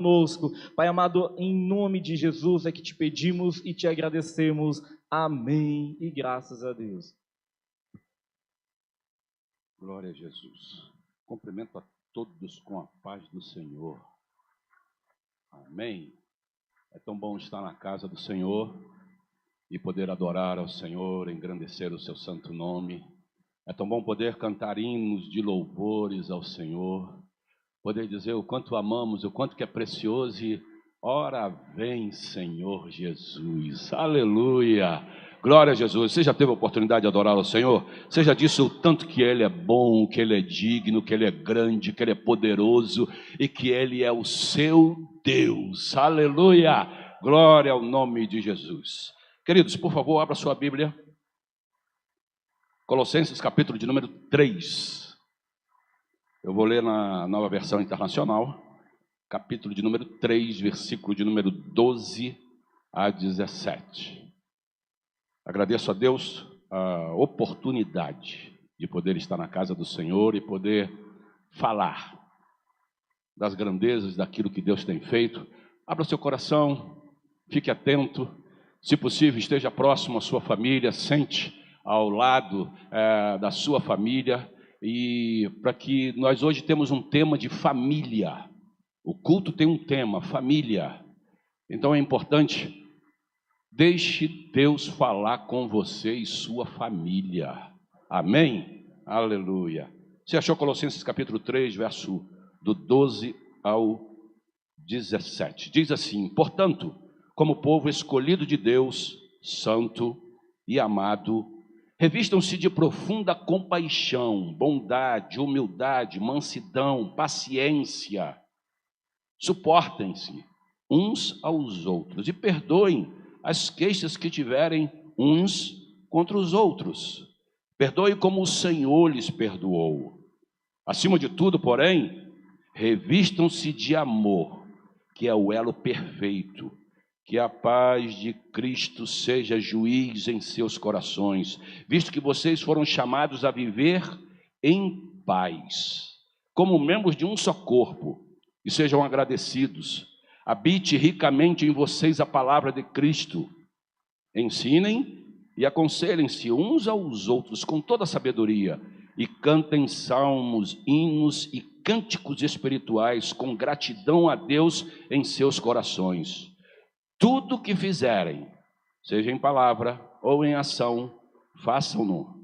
conosco. Pai amado, em nome de Jesus é que te pedimos e te agradecemos. Amém e graças a Deus. Glória a Jesus. Cumprimento a todos com a paz do Senhor. Amém. É tão bom estar na casa do Senhor e poder adorar ao Senhor, engrandecer o seu santo nome. É tão bom poder cantar hinos de louvores ao Senhor, poder dizer o quanto amamos, o quanto que é precioso e ora vem, Senhor Jesus. Aleluia. Glória a Jesus. Você já teve a oportunidade de adorar ao Senhor? Você já disse o tanto que Ele é bom, que Ele é digno, que Ele é grande, que Ele é poderoso e que Ele é o seu Deus. Aleluia. Glória ao nome de Jesus. Queridos, por favor, abra sua Bíblia. Colossenses capítulo de número 3. Eu vou ler na Nova Versão Internacional. Capítulo de número 3, versículo de número 12 a 17. Agradeço a Deus a oportunidade de poder estar na casa do Senhor e poder falar das grandezas daquilo que Deus tem feito. Abra seu coração, fique atento. Se possível, esteja próximo à sua família, sente ao lado da sua família. E para que nós hoje temos um tema de família. O culto tem um tema, família. Então é importante, deixe Deus falar com você e sua família. Amém? Aleluia. Você achou Colossenses capítulo 3, verso do 12 ao 17. Diz assim: portanto, como povo escolhido de Deus, santo e amado, revistam-se de profunda compaixão, bondade, humildade, mansidão, paciência. Suportem-se uns aos outros e perdoem as queixas que tiverem uns contra os outros. Perdoe como o Senhor lhes perdoou. Acima de tudo, porém, revistam-se de amor, que é o elo perfeito. Que a paz de Cristo seja juiz em seus corações, visto que vocês foram chamados a viver em paz, como membros de um só corpo, e sejam agradecidos. Habite ricamente em vocês a palavra de Cristo. Ensinem e aconselhem-se uns aos outros com toda a sabedoria, e cantem salmos, hinos e cânticos espirituais com gratidão a Deus em seus corações. Tudo o que fizerem, seja em palavra ou em ação, façam-no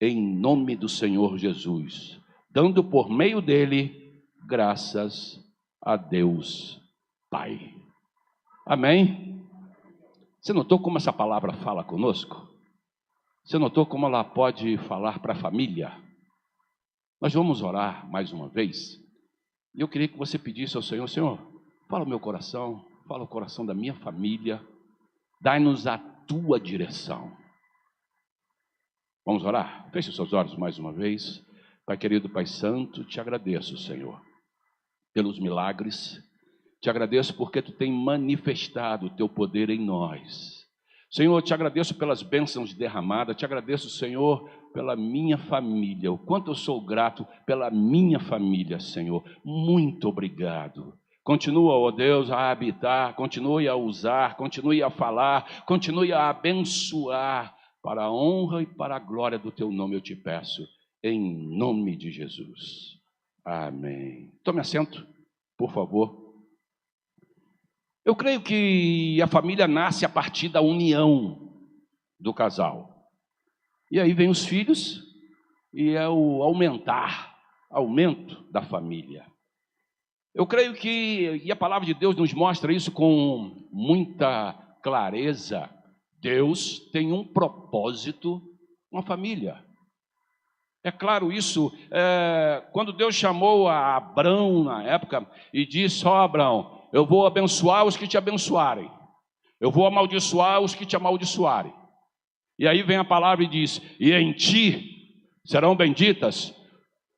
em nome do Senhor Jesus, dando por meio dele graças a Deus Pai. Amém? Você notou como essa palavra fala conosco? Você notou como ela pode falar para a família? Nós vamos orar mais uma vez. E eu queria que você pedisse ao Senhor: Senhor, fala o meu coração, fala o coração da minha família, dai-nos a tua direção. Vamos orar? Feche os seus olhos mais uma vez. Pai querido, Pai santo, te agradeço, Senhor, pelos milagres. Te agradeço porque tu tem manifestado o teu poder em nós. Senhor, te agradeço pelas bênçãos derramadas. Te agradeço, Senhor, pela minha família. O quanto eu sou grato pela minha família, Senhor. Muito obrigado. Continua, ó Deus, a habitar, continue a usar, continue a falar, continue a abençoar, para a honra e para a glória do teu nome eu te peço, em nome de Jesus. Amém. Tome assento, por favor. Eu creio que a família nasce a partir da união do casal. E aí vem os filhos e é o aumento da família. Eu creio que, e a palavra de Deus nos mostra isso com muita clareza, Deus tem um propósito com a família. É claro isso, quando Deus chamou a Abrão na época e disse: ó Abrão, eu vou abençoar os que te abençoarem, eu vou amaldiçoar os que te amaldiçoarem. E aí vem a palavra e diz: e em ti serão benditas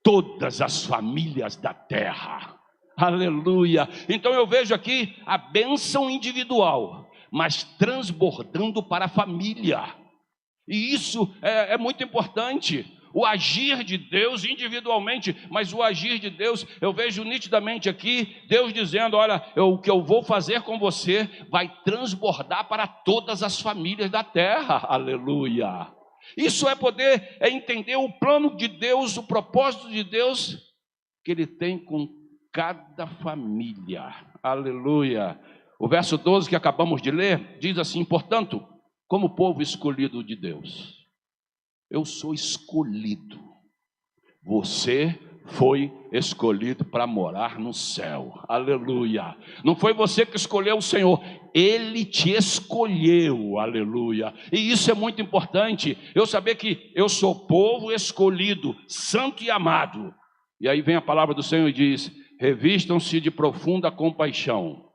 todas as famílias da terra. Aleluia. Então eu vejo aqui a bênção individual, mas transbordando para a família. E isso é muito importante. o agir de Deus individualmente, mas o agir de Deus, eu vejo nitidamente aqui, Deus dizendo, olha, o que eu vou fazer com você vai transbordar para todas as famílias da terra, aleluia. Isso é poder, é entender o plano de Deus, o propósito de Deus, que Ele tem com cada família, aleluia. O verso 12 que acabamos de ler, diz assim, portanto, como povo escolhido de Deus, eu sou escolhido, você foi escolhido para morar no céu, aleluia. Não foi você que escolheu o Senhor, Ele te escolheu, aleluia. E isso é muito importante, eu saber que eu sou povo escolhido, santo e amado. E aí vem a palavra do Senhor e diz, revistam-se de profunda compaixão.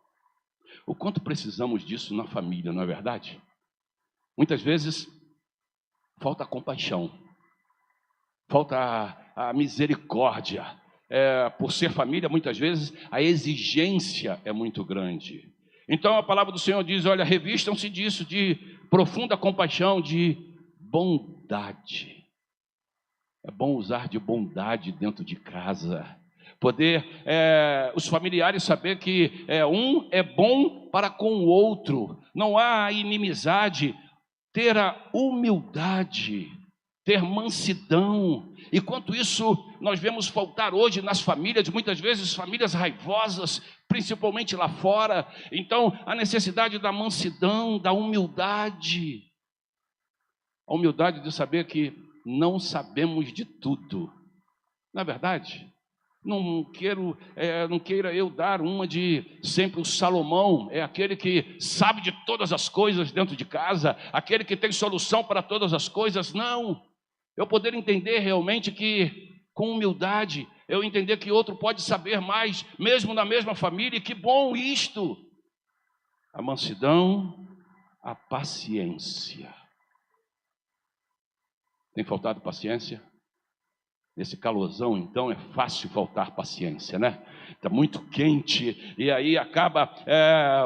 O quanto precisamos disso na família, não é verdade? Muitas vezes falta compaixão, falta a misericórdia. Por ser família, muitas vezes a exigência é muito grande. Então a palavra do Senhor diz, olha, revistam-se disso, de profunda compaixão, de bondade. É bom usar de bondade dentro de casa. Poder os familiares saber que um é bom para com o outro. Não há inimizade. Ter a humildade, ter mansidão. E quanto isso nós vemos faltar hoje nas famílias, muitas vezes famílias raivosas, principalmente lá fora. Então a necessidade da mansidão, da humildade. A humildade de saber que não sabemos de tudo. Não é verdade? Não queira eu dar uma de sempre o Salomão, é aquele que sabe de todas as coisas dentro de casa, aquele que tem solução para todas as coisas. Não, eu poder entender realmente que com humildade, eu entender que outro pode saber mais, mesmo na mesma família, e que bom isto. A mansidão, a paciência. Tem faltado paciência? Nesse calorzão, então, é fácil faltar paciência, né? Está muito quente, e aí acaba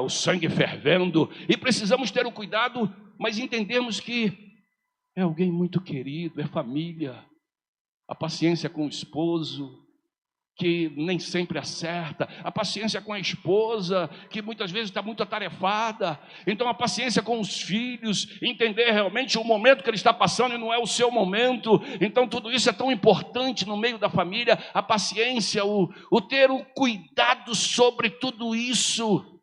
o sangue fervendo, e precisamos ter o cuidado, mas entendermos que é alguém muito querido, é família. A paciência com o esposo, que nem sempre acerta, a paciência com a esposa, que muitas vezes está muito atarefada, então a paciência com os filhos, entender realmente o momento que ele está passando e não é o seu momento, então tudo isso é tão importante no meio da família, a paciência, o ter o cuidado sobre tudo isso,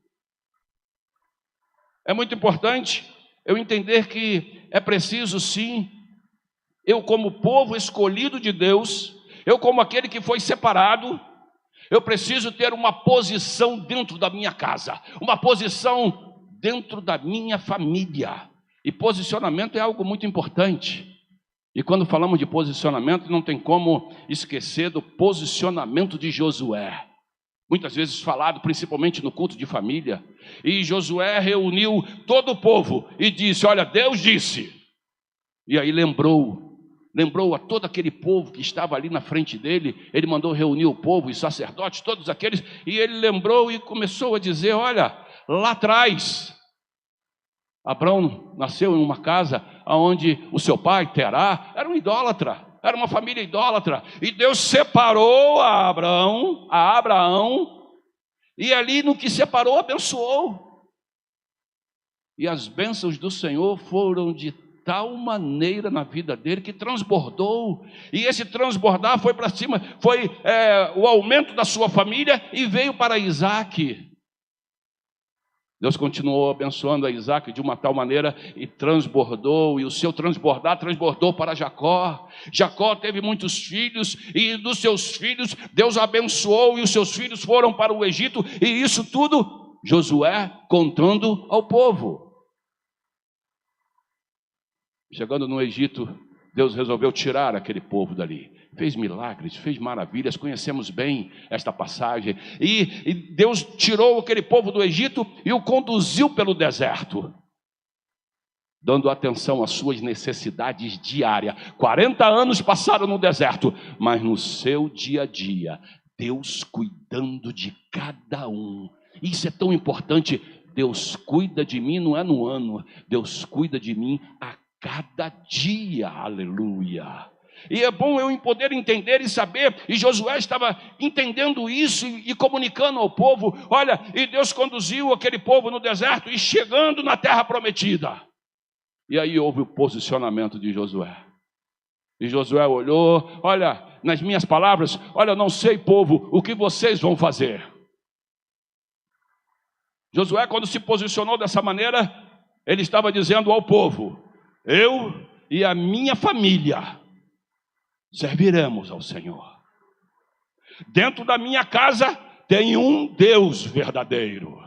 é muito importante eu entender que é preciso sim, eu como povo escolhido de Deus, eu como aquele que foi separado, eu preciso ter uma posição dentro da minha casa, uma posição dentro da minha família. E posicionamento é algo muito importante. E quando falamos de posicionamento, não tem como esquecer do posicionamento de Josué. Muitas vezes falado, principalmente no culto de família. E Josué reuniu todo o povo e disse, olha, Deus disse. E aí lembrou a todo aquele povo que estava ali na frente dele, ele mandou reunir o povo, os sacerdotes, todos aqueles, e ele lembrou e começou a dizer, olha, lá atrás, Abraão nasceu em uma casa onde o seu pai, Terá, era um idólatra, era uma família idólatra, e Deus separou a Abraão, e ali no que separou, abençoou, e as bênçãos do Senhor foram de tal maneira na vida dele que transbordou, e esse transbordar foi para cima, foi o aumento da sua família e veio para Isaac. Deus continuou abençoando a Isaac de uma tal maneira e transbordou, e o seu transbordar transbordou para Jacó. Jacó teve muitos filhos e dos seus filhos Deus abençoou e os seus filhos foram para o Egito, e isso tudo Josué contando ao povo. Chegando no Egito, Deus resolveu tirar aquele povo dali. Fez milagres, fez maravilhas, conhecemos bem esta passagem. E Deus tirou aquele povo do Egito e o conduziu pelo deserto, dando atenção às suas necessidades diárias. 40 anos passaram no deserto, mas no seu dia a dia, Deus cuidando de cada um. Isso é tão importante. Deus cuida de mim, não é no ano, Deus cuida de mim a cada dia, aleluia. E é bom eu poder entender e saber, e Josué estava entendendo isso e comunicando ao povo. Olha, e Deus conduziu aquele povo no deserto e chegando na terra prometida. E aí houve o posicionamento de Josué. E Josué olhou, olha, nas minhas palavras, olha, não sei, povo, o que vocês vão fazer. Josué, quando se posicionou dessa maneira, ele estava dizendo ao povo: eu e a minha família serviremos ao Senhor. Dentro da minha casa tem um Deus verdadeiro.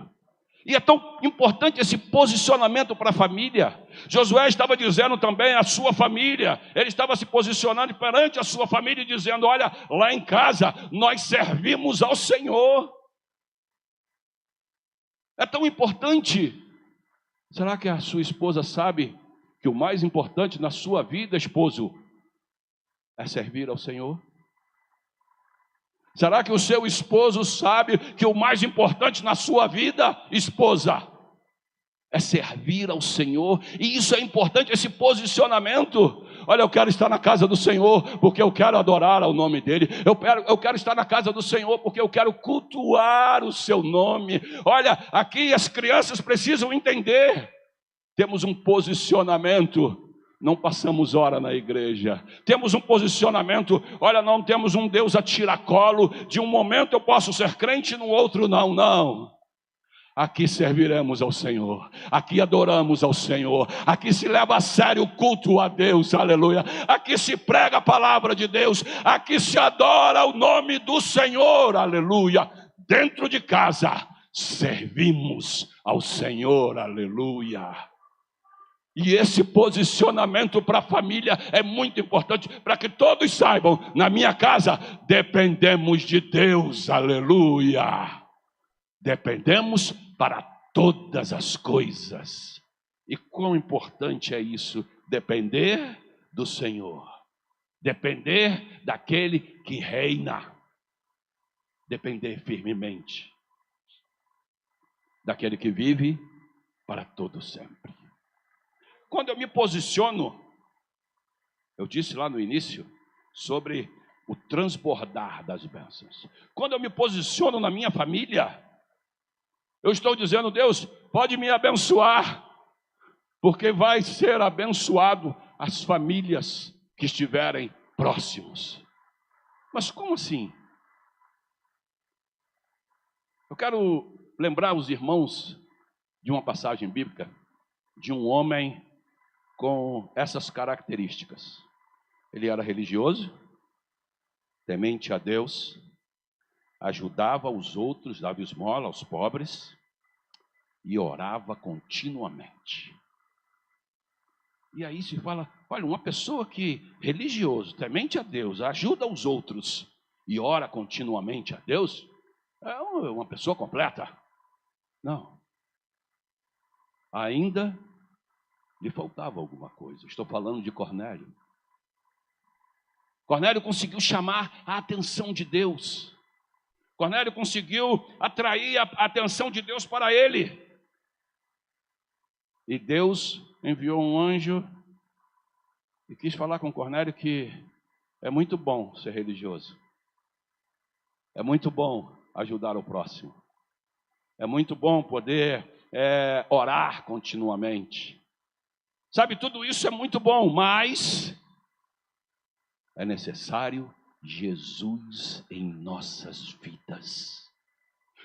E é tão importante esse posicionamento para a família. Josué estava dizendo também à sua família, ele estava se posicionando perante a sua família e dizendo: olha, lá em casa nós servimos ao Senhor. É tão importante. Será que a sua esposa sabe que o mais importante na sua vida, esposo, é servir ao Senhor? Será que o seu esposo sabe que o mais importante na sua vida, esposa, é servir ao Senhor? E isso é importante, esse posicionamento. Olha, eu quero estar na casa do Senhor porque eu quero adorar ao nome dEle. Eu quero estar na casa do Senhor porque eu quero cultuar o seu nome. Olha, aqui as crianças precisam entender. Temos um posicionamento. Não passamos hora na igreja. Temos um posicionamento. Olha, não temos um Deus a tiracolo. De um momento eu posso ser crente, no outro não, não. Aqui serviremos ao Senhor, aqui adoramos ao Senhor, aqui se leva a sério o culto a Deus, aleluia. Aqui se prega a palavra de Deus, aqui se adora o nome do Senhor, aleluia. Dentro de casa servimos ao Senhor, aleluia. E esse posicionamento para a família é muito importante, para que todos saibam: na minha casa dependemos de Deus, aleluia. Dependemos para todas as coisas. E quão importante é isso, depender do Senhor, depender daquele que reina, depender firmemente daquele que vive para todo sempre. Quando eu me posiciono, eu disse lá no início sobre o transbordar das bênçãos. Quando eu me posiciono na minha família, eu estou dizendo: Deus, pode me abençoar, porque vai ser abençoado as famílias que estiverem próximos. Mas como assim? Eu quero lembrar os irmãos de uma passagem bíblica de um homem com essas características. Ele era religioso, temente a Deus, ajudava os outros, dava esmola aos pobres e orava continuamente. E aí se fala: olha, uma pessoa que religioso, temente a Deus, ajuda os outros e ora continuamente a Deus, é uma pessoa completa. Não. Ainda lhe faltava alguma coisa. Estou falando de Cornélio. Cornélio conseguiu chamar a atenção de Deus. Cornélio conseguiu atrair a atenção de Deus para ele. E Deus enviou um anjo e quis falar com Cornélio que é muito bom ser religioso. É muito bom ajudar o próximo. É muito bom poder orar continuamente. Sabe, tudo isso é muito bom, mas é necessário Jesus em nossas vidas.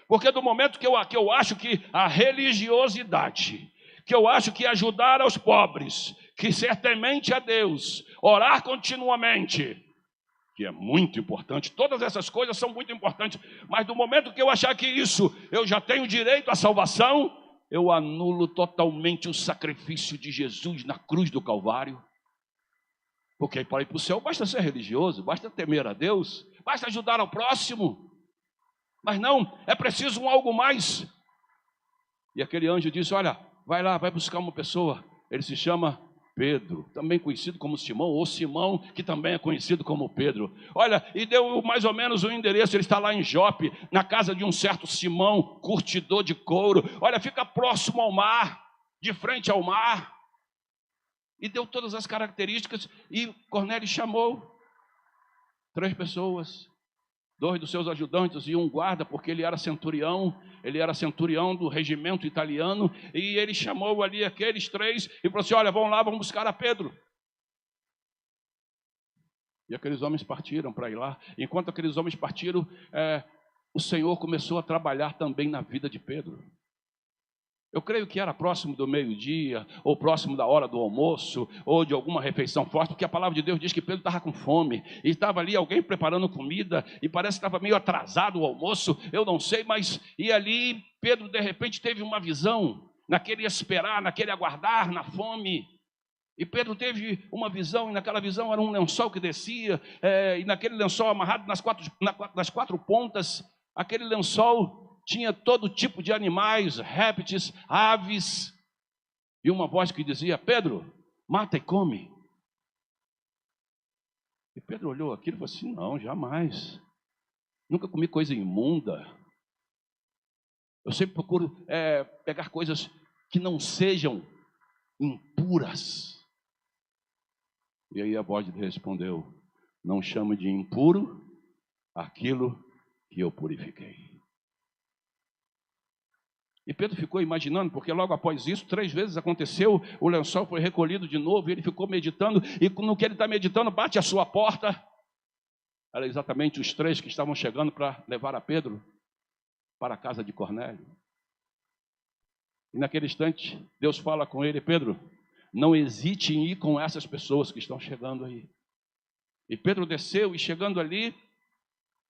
Porque do momento que eu acho que a religiosidade, que eu acho que ajudar aos pobres, que ser temente a Deus, orar continuamente, que é muito importante, todas essas coisas são muito importantes, mas do momento que eu achar que isso, eu já tenho direito à salvação, eu anulo totalmente o sacrifício de Jesus na cruz do Calvário. Porque para ir para o céu basta ser religioso, basta temer a Deus, basta ajudar ao próximo. Mas não, é preciso um algo mais. E aquele anjo disse: olha, vai lá, vai buscar uma pessoa. Ele se chama Pedro, também conhecido como Simão, ou Simão, que também é conhecido como Pedro. Olha, e deu mais ou menos o endereço. Ele está lá em Jope, na casa de um certo Simão, curtidor de couro. Olha, fica próximo ao mar, de frente ao mar. E deu todas as características, e Cornélio chamou. 3 pessoas, 2 dos seus ajudantes e um guarda, porque ele era centurião do regimento italiano, e ele chamou ali aqueles 3 e falou assim: olha, vão lá, vamos buscar a Pedro. E aqueles homens partiram para ir lá. Enquanto aqueles homens partiram, o Senhor começou a trabalhar também na vida de Pedro. Eu creio que era próximo do meio-dia, ou próximo da hora do almoço, ou de alguma refeição forte, porque a palavra de Deus diz que Pedro estava com fome, e estava ali alguém preparando comida, e parece que estava meio atrasado o almoço, eu não sei, mas, e ali Pedro de repente teve uma visão, naquele esperar, naquele aguardar, na fome. E Pedro teve uma visão, e naquela visão era um lençol que descia, e naquele lençol amarrado nas 4 pontas, aquele lençol tinha todo tipo de animais, répteis, aves, e uma voz que dizia: Pedro, mata e come. E Pedro olhou aquilo e falou assim: não, jamais, nunca comi coisa imunda. Eu sempre procuro pegar coisas que não sejam impuras. E aí a voz de Deus respondeu: não chame de impuro aquilo que eu purifiquei. E Pedro ficou imaginando, porque logo após isso, 3 vezes aconteceu, o lençol foi recolhido de novo, e ele ficou meditando, e no que ele está meditando, bate a sua porta. Era exatamente os 3 que estavam chegando para levar a Pedro para a casa de Cornélio. E naquele instante, Deus fala com ele: Pedro, não hesite em ir com essas pessoas que estão chegando aí. E Pedro desceu, e chegando ali,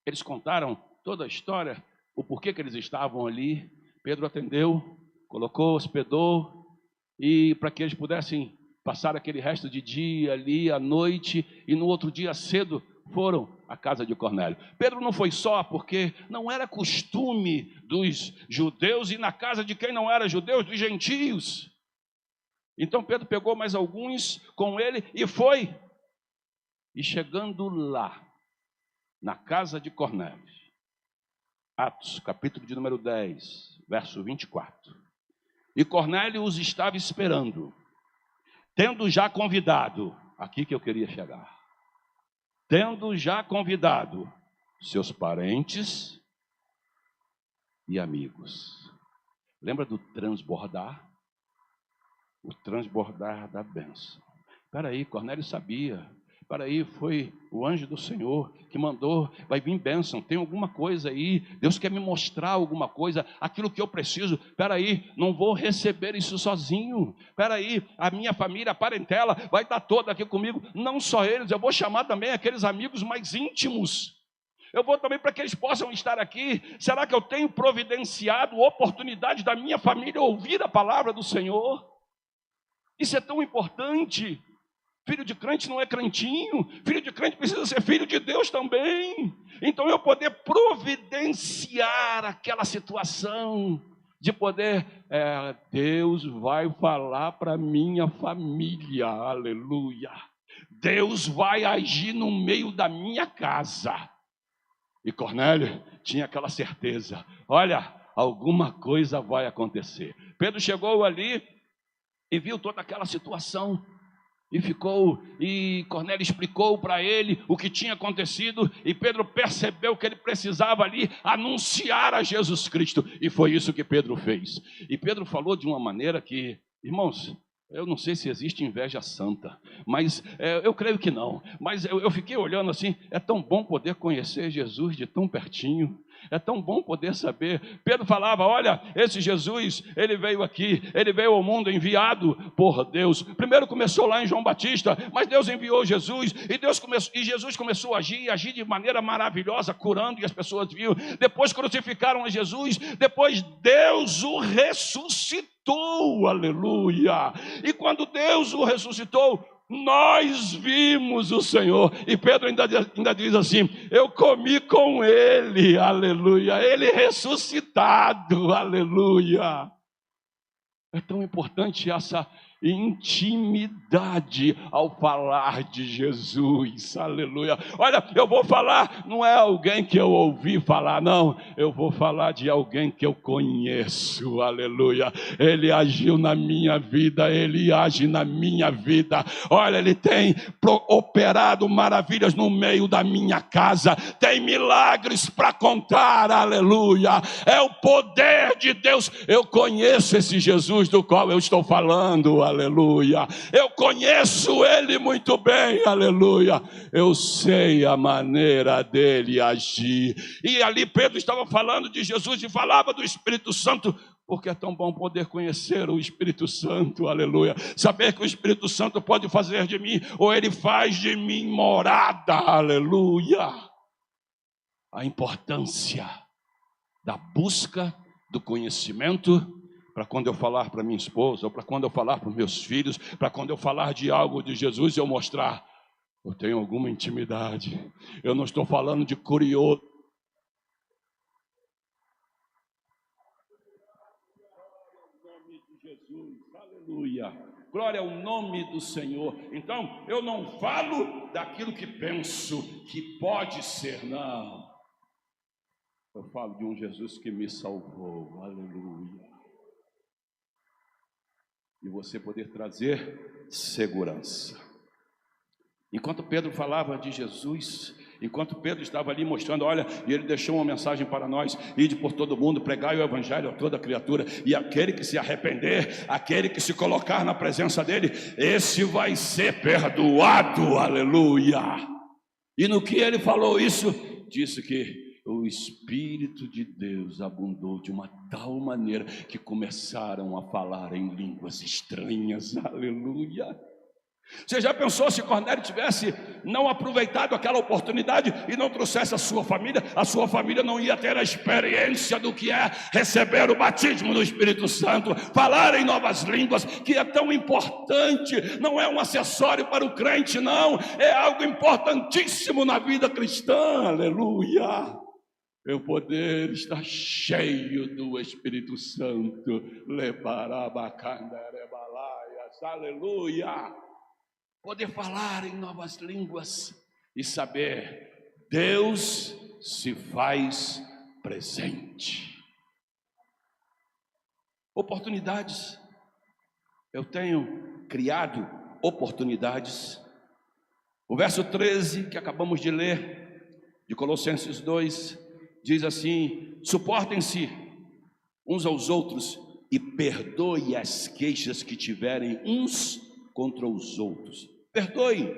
eles contaram toda a história, o porquê que eles estavam ali. Pedro atendeu, colocou, hospedou, e para que eles pudessem passar aquele resto de dia ali, à noite, e no outro dia cedo foram à casa de Cornélio. Pedro não foi só, porque não era costume dos judeus ir na casa de quem não era judeu, dos gentios. Então Pedro pegou mais alguns com ele e foi. E chegando lá, na casa de Cornélio, Atos, capítulo de número 10, verso 24. E Cornélio os estava esperando, tendo já convidado, aqui que eu queria chegar, tendo já convidado seus parentes e amigos. Lembra do transbordar? O transbordar da bênção. Espera aí, Cornélio sabia. Espera aí, foi o anjo do Senhor que mandou, vai vir bênção, tem alguma coisa aí, Deus quer me mostrar alguma coisa, aquilo que eu preciso. Espera aí, não vou receber isso sozinho. Espera aí, a minha família, a parentela vai estar toda aqui comigo, não só eles, eu vou chamar também aqueles amigos mais íntimos. Eu vou também para que eles possam estar aqui. Será que eu tenho providenciado oportunidade da minha família ouvir a palavra do Senhor? Isso é tão importante. Filho de crente não é crentinho. Filho de crente precisa ser filho de Deus também. Então eu poder providenciar aquela situação de poder, Deus vai falar para minha família, aleluia. Deus vai agir no meio da minha casa. E Cornélio tinha aquela certeza, olha, alguma coisa vai acontecer. Pedro chegou ali e viu toda aquela situação. E Cornélio explicou para ele o que tinha acontecido, e Pedro percebeu que ele precisava ali anunciar a Jesus Cristo, e foi isso que Pedro fez. E Pedro falou de uma maneira que, irmãos, eu não sei se existe inveja santa, mas eu creio que não. Mas eu fiquei olhando assim, é tão bom poder conhecer Jesus de tão pertinho. É tão bom poder saber. Pedro falava, olha, esse Jesus, ele veio aqui, ele veio ao mundo enviado por Deus. Primeiro começou lá em João Batista, mas Deus enviou Jesus, e Jesus começou a agir de maneira maravilhosa, curando, e as pessoas viam. Depois crucificaram a Jesus, depois Deus o ressuscitou, aleluia. E quando Deus o ressuscitou, nós vimos o Senhor. E Pedro ainda diz assim, eu comi com ele, aleluia, ele ressuscitado, aleluia. É tão importante intimidade ao falar de Jesus, aleluia. Olha, eu vou falar, não é alguém que eu ouvi falar, não, eu vou falar de alguém que eu conheço, aleluia. Ele agiu na minha vida, ele age na minha vida. Olha, ele tem operado maravilhas no meio da minha casa, tem milagres para contar, aleluia. É o poder de Deus. Eu conheço esse Jesus do qual eu estou falando, aleluia. Eu conheço ele muito bem, aleluia. Eu sei a maneira dele agir. E ali Pedro estava falando de Jesus e falava do Espírito Santo, porque é tão bom poder conhecer o Espírito Santo, aleluia. Saber que o Espírito Santo pode fazer de mim, ou ele faz de mim morada, aleluia. A importância da busca do conhecimento, para quando eu falar para minha esposa, ou para quando eu falar para os meus filhos, para quando eu falar de algo de Jesus, eu mostrar, eu tenho alguma intimidade. Eu não estou falando de curioso. Aleluia, glória ao nome do Senhor. Então, eu não falo daquilo que penso que pode ser, não. Eu falo de um Jesus que me salvou, aleluia. E você poder trazer segurança. Enquanto Pedro falava de Jesus, enquanto Pedro estava ali mostrando, olha, e ele deixou uma mensagem para nós: ide por todo mundo, pregai o evangelho a toda criatura, e aquele que se arrepender, aquele que se colocar na presença dele, esse vai ser perdoado, aleluia. E no que ele falou isso, disse que o Espírito de Deus abundou de uma tal maneira que começaram a falar em línguas estranhas, aleluia. Você já pensou se Cornélio tivesse não aproveitado aquela oportunidade e não trouxesse a sua família não ia ter a experiência do que é receber o batismo do Espírito Santo, falar em novas línguas, que é tão importante, não é um acessório para o crente, não, é algo importantíssimo na vida cristã, aleluia. Eu poder estar cheio do Espírito Santo, aleluia. Poder falar em novas línguas e saber, Deus se faz presente. Oportunidades. Eu tenho criado oportunidades. O verso 13 que acabamos de ler, de Colossenses 2, diz assim: suportem-se uns aos outros e perdoe as queixas que tiverem uns contra os outros. Perdoe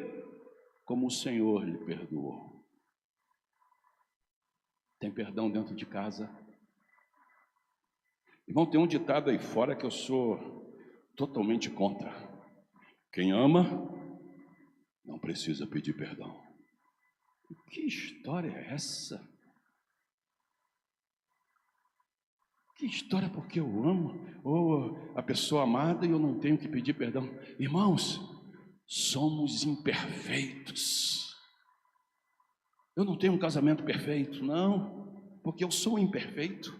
como o Senhor lhe perdoou. Tem perdão dentro de casa? Irmão, tem um ditado aí fora que eu sou totalmente contra: quem ama não precisa pedir perdão. Que história é essa? Que história porque eu amo, ou a pessoa amada e eu não tenho que pedir perdão? Irmãos, somos imperfeitos. Eu não tenho um casamento perfeito, não, porque eu sou imperfeito.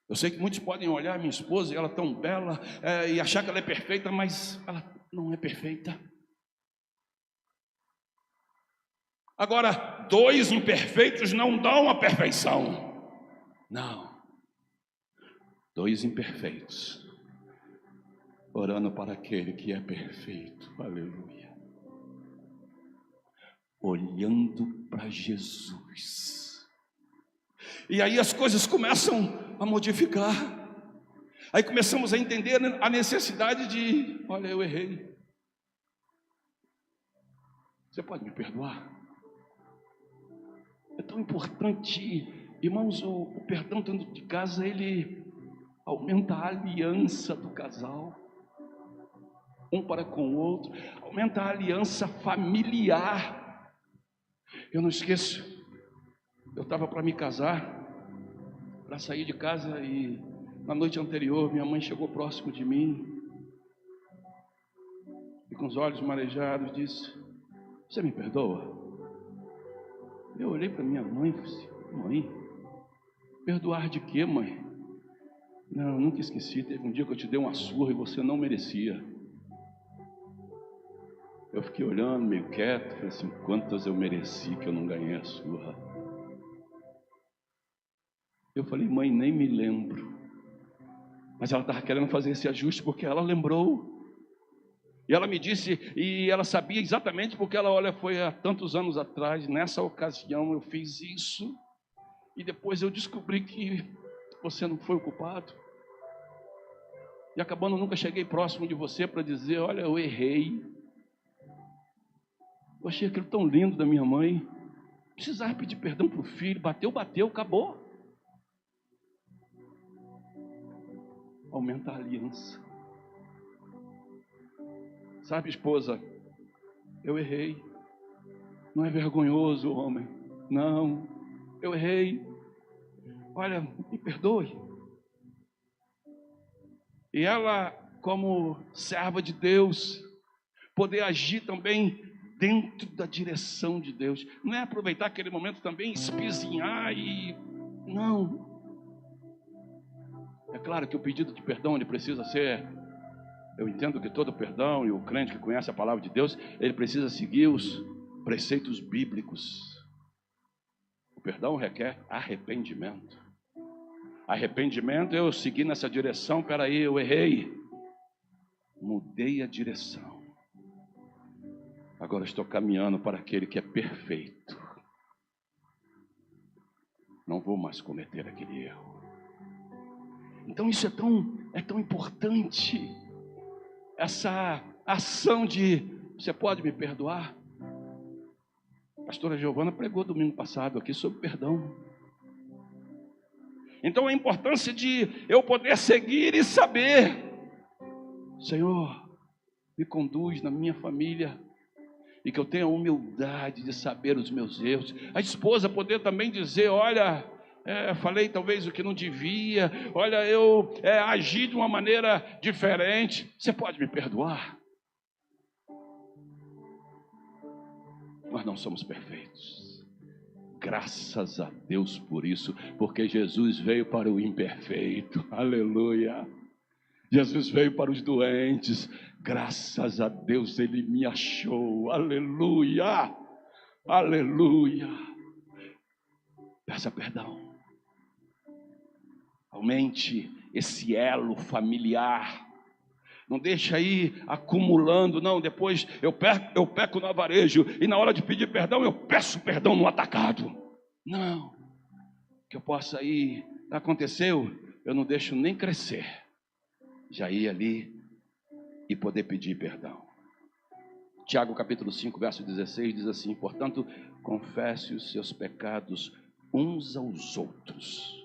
Eu sei que muitos podem olhar a minha esposa e ela tão bela e achar que ela é perfeita, mas ela não é perfeita. Agora, dois imperfeitos não dão a perfeição. Não, dois imperfeitos orando para aquele que é perfeito, aleluia, olhando para Jesus. E aí as coisas começam a modificar. Aí começamos a entender a necessidade de, olha, eu errei, você pode me perdoar? É tão importante, irmãos, o perdão dentro de casa, ele aumenta a aliança do casal, um para com o outro, aumenta a aliança familiar. Eu não esqueço, eu estava para me casar, para sair de casa, e na noite anterior minha mãe chegou próximo de mim e com os olhos marejados disse: você me perdoa? Eu olhei para minha mãe e disse: mãe, perdoar de quê, mãe? Não, eu nunca esqueci. Teve um dia que eu te dei uma surra e você não merecia. Eu fiquei olhando, meio quieto. Falei assim, quantas eu mereci que eu não ganhei a surra. Eu falei, mãe, nem me lembro. Mas ela estava querendo fazer esse ajuste porque ela lembrou. E ela me disse, e ela sabia exatamente porque ela, olha, foi há tantos anos atrás, nessa ocasião eu fiz isso. E depois eu descobri que você não foi o culpado. E acabando, eu nunca cheguei próximo de você para dizer, olha, eu errei. Eu achei aquilo tão lindo da minha mãe. Precisava pedir perdão para o filho, bateu, acabou. Aumenta a aliança. Sabe, esposa, eu errei. Não é vergonhoso, homem. Não, eu errei. Olha, me perdoe. E ela, como serva de Deus, poder agir também dentro da direção de Deus. Não é aproveitar aquele momento também, espizinhar e... Não. É claro que o pedido de perdão, ele precisa ser... Eu entendo que todo perdão, e o crente que conhece a palavra de Deus, ele precisa seguir os preceitos bíblicos. O perdão requer arrependimento. Arrependimento, eu segui nessa direção, peraí, eu errei. Mudei a direção. Agora estou caminhando para aquele que é perfeito. Não vou mais cometer aquele erro. Então isso é tão importante. Essa ação de, você pode me perdoar? A pastora Giovana pregou domingo passado aqui sobre perdão. Então a importância de eu poder seguir e saber, Senhor, me conduz na minha família, e que eu tenha a humildade de saber os meus erros. A esposa poder também dizer, olha, falei talvez o que não devia, olha, eu agi de uma maneira diferente, você pode me perdoar? Nós não somos perfeitos. Graças a Deus por isso, porque Jesus veio para o imperfeito, aleluia. Jesus veio para os doentes, graças a Deus Ele me achou, aleluia, aleluia. Peça perdão, aumente esse elo familiar. Não deixa aí acumulando, não, depois eu peco no avarejo, e na hora de pedir perdão, eu peço perdão no atacado. Não, que eu possa ir, aconteceu, eu não deixo nem crescer, já ir ali e poder pedir perdão. Tiago capítulo 5, verso 16, diz assim, portanto, confesse os seus pecados uns aos outros,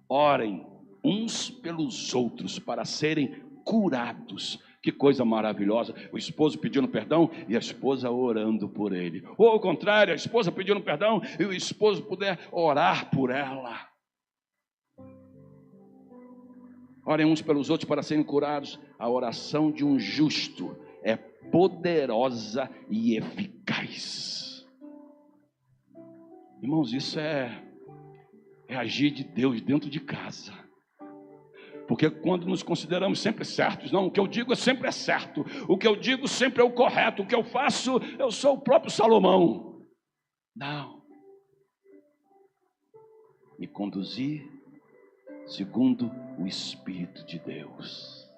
orem uns pelos outros para serem curados. Que coisa maravilhosa, o esposo pedindo perdão e a esposa orando por ele, ou ao contrário, a esposa pedindo perdão e o esposo puder orar por ela. Orem uns pelos outros para serem curados. A oração de um justo é poderosa e eficaz. Irmãos, isso é agir de Deus dentro de casa. Porque quando nos consideramos sempre certos, não, o que eu digo sempre é certo, o que eu digo sempre é o correto, o que eu faço, eu sou o próprio Salomão. Não. Me conduzir segundo o Espírito de Deus.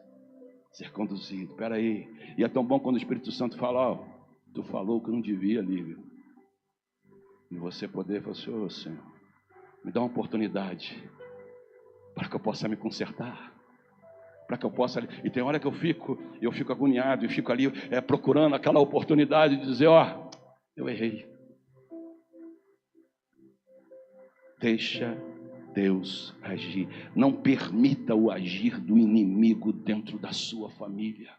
Ser conduzido, peraí. E é tão bom quando o Espírito Santo fala, ó, tu falou o que eu não devia ali, viu? E você poder falar assim, ô Senhor, me dá uma oportunidade para que eu possa me consertar, para que eu possa, e tem hora que eu fico agoniado, e fico ali procurando aquela oportunidade de dizer, ó, eu errei. Deixa Deus agir, não permita o agir do inimigo dentro da sua família.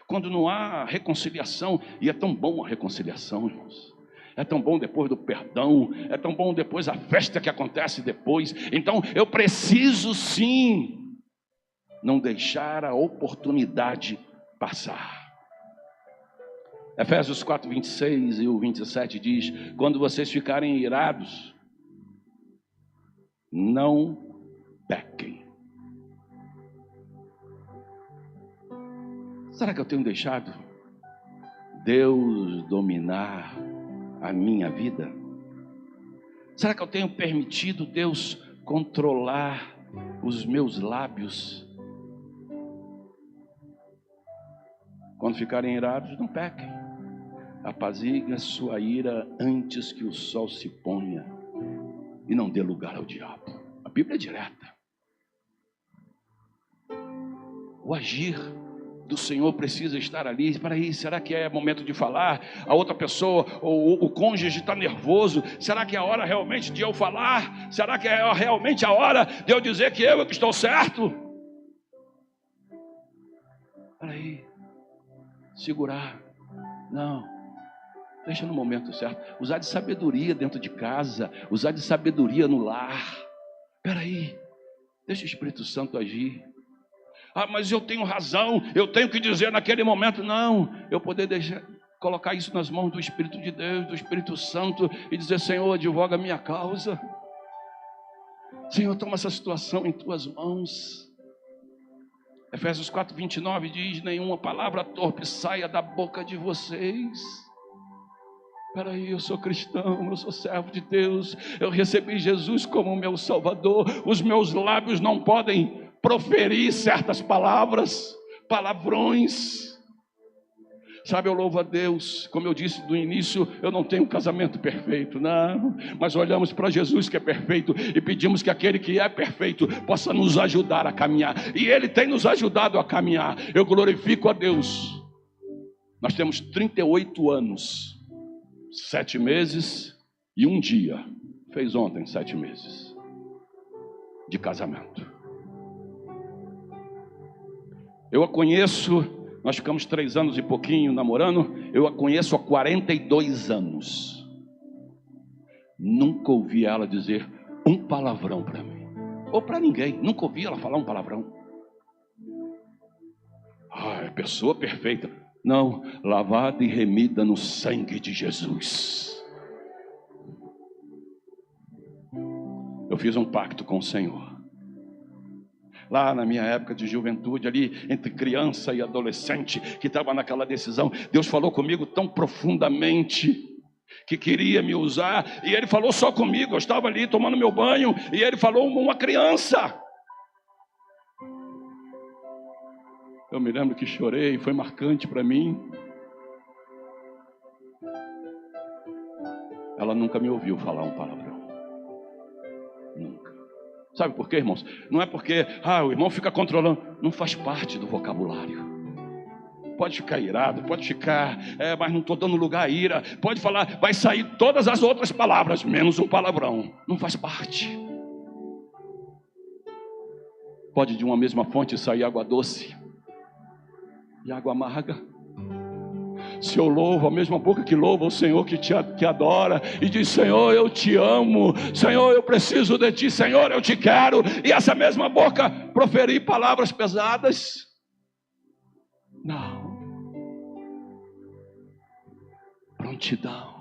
Quando não há reconciliação, e é tão bom a reconciliação, irmãos, é tão bom depois do perdão, é tão bom depois a festa que acontece depois. Então eu preciso sim não deixar a oportunidade passar. Efésios 4, 26 e o 27 diz, quando vocês ficarem irados, não pequem. Será que eu tenho deixado Deus dominar a minha vida? Será que eu tenho permitido Deus controlar os meus lábios? Quando ficarem irados, não pequem. Apaziguem a sua ira antes que o sol se ponha e não dê lugar ao diabo. A Bíblia é direta. O agir do Senhor precisa estar ali. Espera aí, será que é momento de falar? A outra pessoa, ou o cônjuge está nervoso. Será que é a hora realmente de eu falar? Será que é realmente a hora de eu dizer que eu é que estou certo? Espera aí, segurar. Não, deixa no momento certo. Usar de sabedoria dentro de casa, usar de sabedoria no lar. Espera aí, deixa o Espírito Santo agir. Ah, mas eu tenho razão, eu tenho que dizer naquele momento. Não, eu poder colocar isso nas mãos do Espírito de Deus, do Espírito Santo, e dizer: Senhor, advoga a minha causa. Senhor, toma essa situação em tuas mãos. Efésios 4:29 diz: nenhuma palavra torpe saia da boca de vocês. Espera aí, eu sou cristão, eu sou servo de Deus, eu recebi Jesus como meu Salvador. Os meus lábios não podem proferir certas palavras, palavrões. Sabe, eu louvo a Deus, como eu disse no início, eu não tenho um casamento perfeito, não, mas olhamos para Jesus que é perfeito e pedimos que aquele que é perfeito possa nos ajudar a caminhar, e Ele tem nos ajudado a caminhar. Eu glorifico a Deus. Nós temos 38 anos, 7 meses e um dia, fez ontem 7 meses de casamento. Eu a conheço, nós ficamos 3 anos e pouquinho namorando, eu a conheço há 42 anos. Nunca ouvi ela dizer um palavrão para mim, ou para ninguém, nunca ouvi ela falar um palavrão. Ah, é pessoa perfeita. Não, lavada e remida no sangue de Jesus. Eu fiz um pacto com o Senhor. Lá na minha época de juventude, ali entre criança e adolescente, que estava naquela decisão, Deus falou comigo tão profundamente, que queria me usar, e Ele falou só comigo. Eu estava ali tomando meu banho, e Ele falou uma criança. Eu me lembro que chorei, foi marcante para mim. Ela nunca me ouviu falar um palavrão. Nunca. Sabe por quê, irmãos? Não é porque o irmão fica controlando. Não faz parte do vocabulário. Pode ficar irado, pode ficar, mas não estou dando lugar à ira. Pode falar, vai sair todas as outras palavras, menos um palavrão. Não faz parte. Pode de uma mesma fonte sair água doce e água amarga. Se eu louvo, a mesma boca que louva o Senhor, que adora e diz: Senhor, eu te amo, Senhor, eu preciso de ti, Senhor, eu te quero, e essa mesma boca proferir palavras pesadas. Não. Prontidão.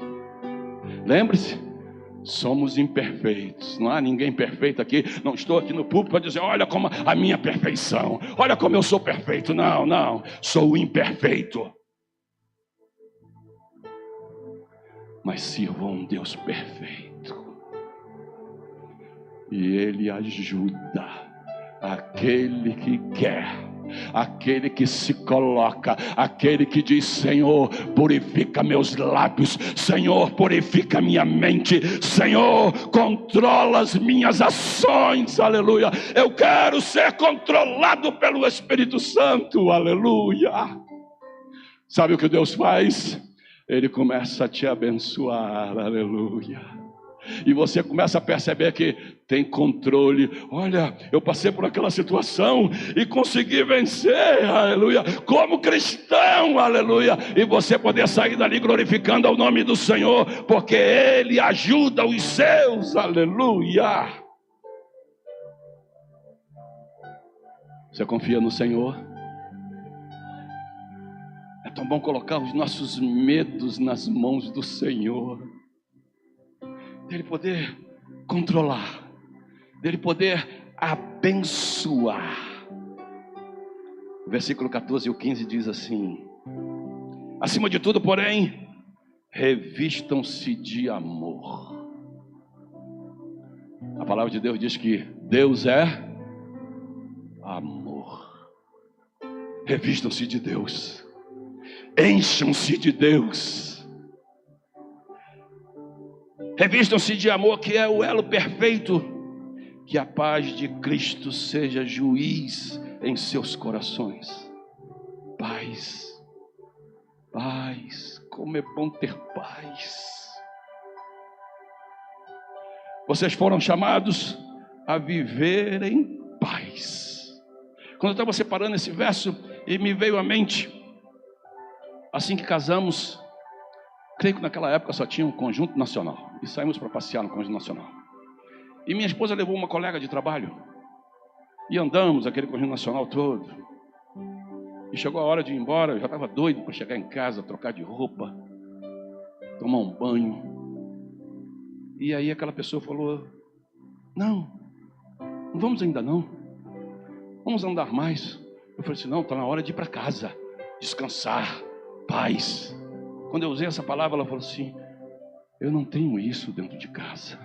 Lembre-se, somos imperfeitos, não há ninguém perfeito aqui. Não estou aqui no púlpito para dizer: olha como a minha perfeição, olha como eu sou perfeito. Não, não, sou imperfeito. Mas sirvo a um Deus perfeito, e Ele ajuda aquele que quer, aquele que se coloca, aquele que diz: Senhor, purifica meus lábios, Senhor, purifica minha mente, Senhor, controla as minhas ações, aleluia. Eu quero ser controlado pelo Espírito Santo, aleluia. Sabe o que Deus faz? Ele começa a te abençoar, aleluia. E você começa a perceber que tem controle. Olha, eu passei por aquela situação e consegui vencer, aleluia, como cristão, aleluia. E você poder sair dali glorificando ao nome do Senhor, porque Ele ajuda os seus, aleluia. Você confia no Senhor? É tão bom colocar os nossos medos nas mãos do Senhor, dele poder controlar, dele poder abençoar. versículo 14 e o 15 diz assim: acima de tudo, porém, revistam-se de amor. A palavra de Deus diz que Deus é amor. Revistam-se de Deus, encham-se de Deus, revistam-se de amor, que é o elo perfeito. Que a paz de Cristo seja juiz em seus corações. Paz, paz, como é bom ter paz. Vocês foram chamados a viver em paz. Quando eu estava separando esse verso, e me veio à mente, assim que casamos, creio que naquela época só tinha um conjunto nacional, e saímos para passear no conjunto nacional. E minha esposa levou uma colega de trabalho, e andamos aquele conjunto nacional todo. E chegou a hora de ir embora, eu já estava doido para chegar em casa, trocar de roupa, tomar um banho. E aí aquela pessoa falou: não vamos ainda não, vamos andar mais. Eu falei assim: não, está na hora de ir para casa, descansar, paz. Quando eu usei essa palavra, ela falou assim: eu não tenho isso dentro de casa.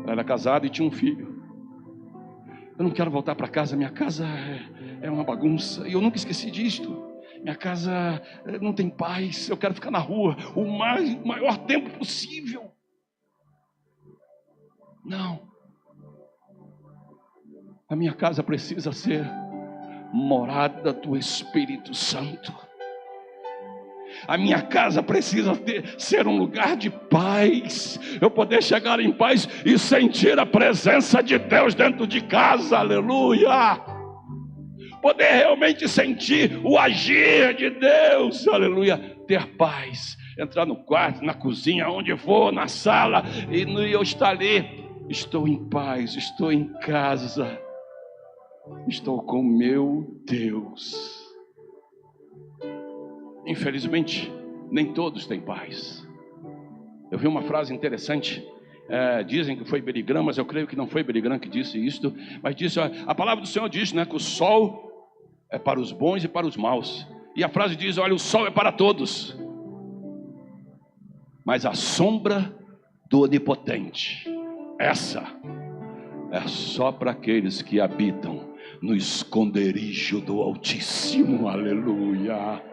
Ela era casada e tinha um filho. Eu não quero voltar para casa, minha casa é uma bagunça, e eu nunca esqueci disto. Minha casa não tem paz, eu quero ficar na rua o maior tempo possível. Não. A minha casa precisa ser morada do Espírito Santo. A minha casa precisa ser um lugar de paz. Eu poder chegar em paz e sentir a presença de Deus dentro de casa, aleluia. Poder realmente sentir o agir de Deus, aleluia. Ter paz, entrar no quarto, na cozinha, onde for, na sala, e eu estar ali. Estou em paz, estou em casa, estou com meu Deus. Infelizmente, nem todos têm paz. Eu vi uma frase interessante. Dizem que foi Billy Graham, mas eu creio que não foi Billy Graham que disse isto. Mas disse: a palavra do Senhor diz, né, que o sol é para os bons e para os maus. E a frase diz: olha, o sol é para todos, mas a sombra do Onipotente, essa é só para aqueles que habitam no esconderijo do Altíssimo, aleluia.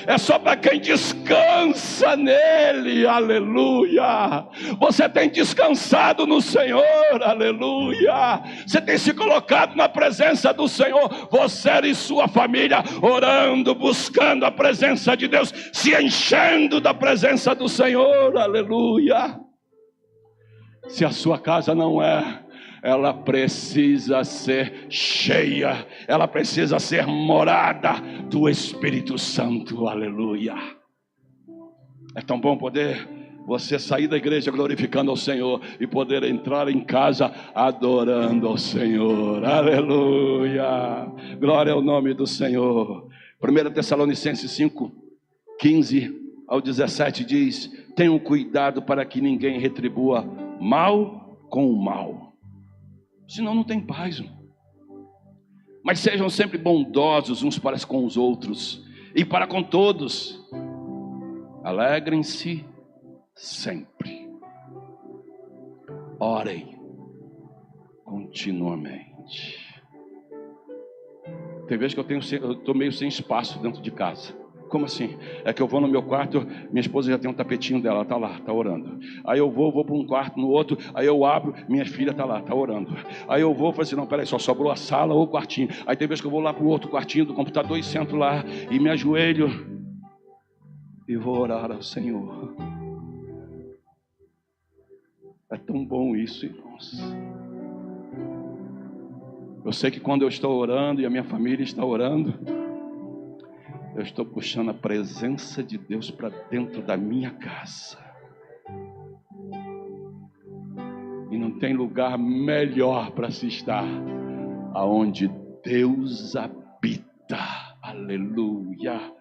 É só para quem descansa nele, aleluia. Você tem descansado no Senhor, aleluia. Você tem se colocado na presença do Senhor, você e sua família, orando, buscando a presença de Deus, se enchendo da presença do Senhor, aleluia. Se a sua casa não é, ela precisa ser cheia, ela precisa ser morada do Espírito Santo, aleluia. É tão bom poder você sair da igreja glorificando ao Senhor e poder entrar em casa adorando ao Senhor, aleluia. Glória ao nome do Senhor. 1 Tessalonicenses 5, 15 ao 17 diz: tenham cuidado para que ninguém retribua mal com o mal, senão não tem paz. Mas sejam sempre bondosos uns para com os outros e para com todos. Alegrem-se sempre. Orem continuamente. Tem vezes que eu estou meio sem espaço dentro de casa. Como assim? É que eu vou no meu quarto, minha esposa já tem um tapetinho dela, está lá, está orando. Aí eu vou para um quarto, no outro, aí eu abro, minha filha está lá, está orando. Aí eu vou, falo assim, não, peraí, só sobrou a sala ou o quartinho. Aí tem vezes que eu vou lá para o outro quartinho do computador e sento lá e me ajoelho e vou orar ao Senhor. É tão bom isso, irmãos. Eu sei que quando eu estou orando e a minha família está orando, eu estou puxando a presença de Deus para dentro da minha casa. E não tem lugar melhor para se estar aonde Deus habita. Aleluia.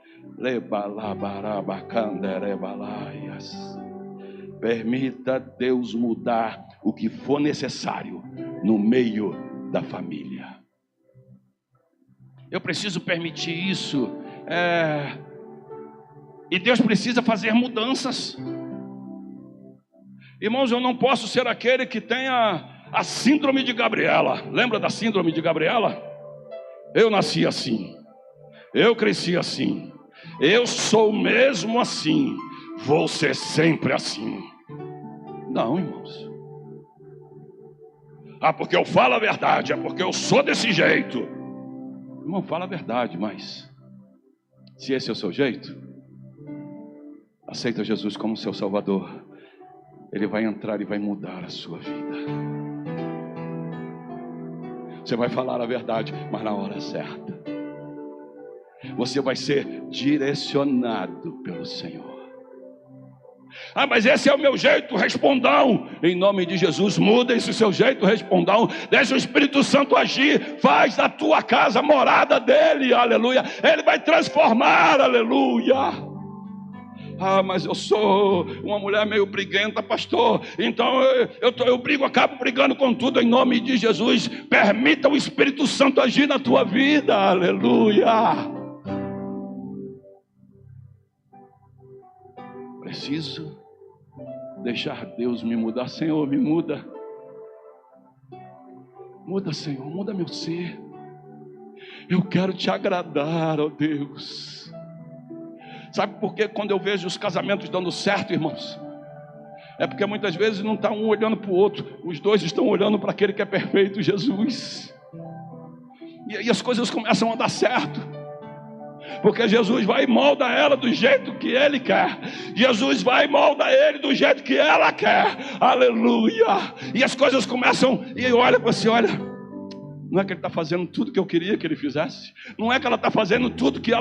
Permita Deus mudar o que for necessário no meio da família. Eu preciso permitir isso. E Deus precisa fazer mudanças. Irmãos, eu não posso ser aquele que tenha a síndrome de Gabriela. Lembra da síndrome de Gabriela? Eu nasci assim, eu cresci assim, eu sou mesmo assim, vou ser sempre assim. Não, irmãos. Porque eu falo a verdade, é porque eu sou desse jeito. Irmão, fala a verdade, mas se esse é o seu jeito, aceita Jesus como seu Salvador. Ele vai entrar e vai mudar a sua vida. Você vai falar a verdade, mas na hora certa. Você vai ser direcionado pelo Senhor. Mas esse é o meu jeito respondão. Em nome de Jesus, muda esse seu jeito respondão. Deixa o Espírito Santo agir. Faz da tua casa a morada dele, aleluia. Ele vai transformar, aleluia. Mas eu sou uma mulher meio briguenta, pastor. Então eu acabo brigando com tudo. Em nome de Jesus, permita o Espírito Santo agir na tua vida, aleluia. Preciso deixar Deus me mudar. Senhor, me muda. Muda, Senhor, muda meu ser. Eu quero te agradar, ó Deus. Sabe por que quando eu vejo os casamentos dando certo, irmãos? É porque muitas vezes não está um olhando para o outro. Os dois estão olhando para aquele que é perfeito, Jesus. E as coisas começam a dar certo. Porque Jesus vai e molda ela do jeito que Ele quer. Jesus vai e molda ele do jeito que ela quer. Aleluia. E as coisas começam. E olha para você, olha. Não é que ele está fazendo tudo que eu queria que ele fizesse. Não é que ela está fazendo tudo que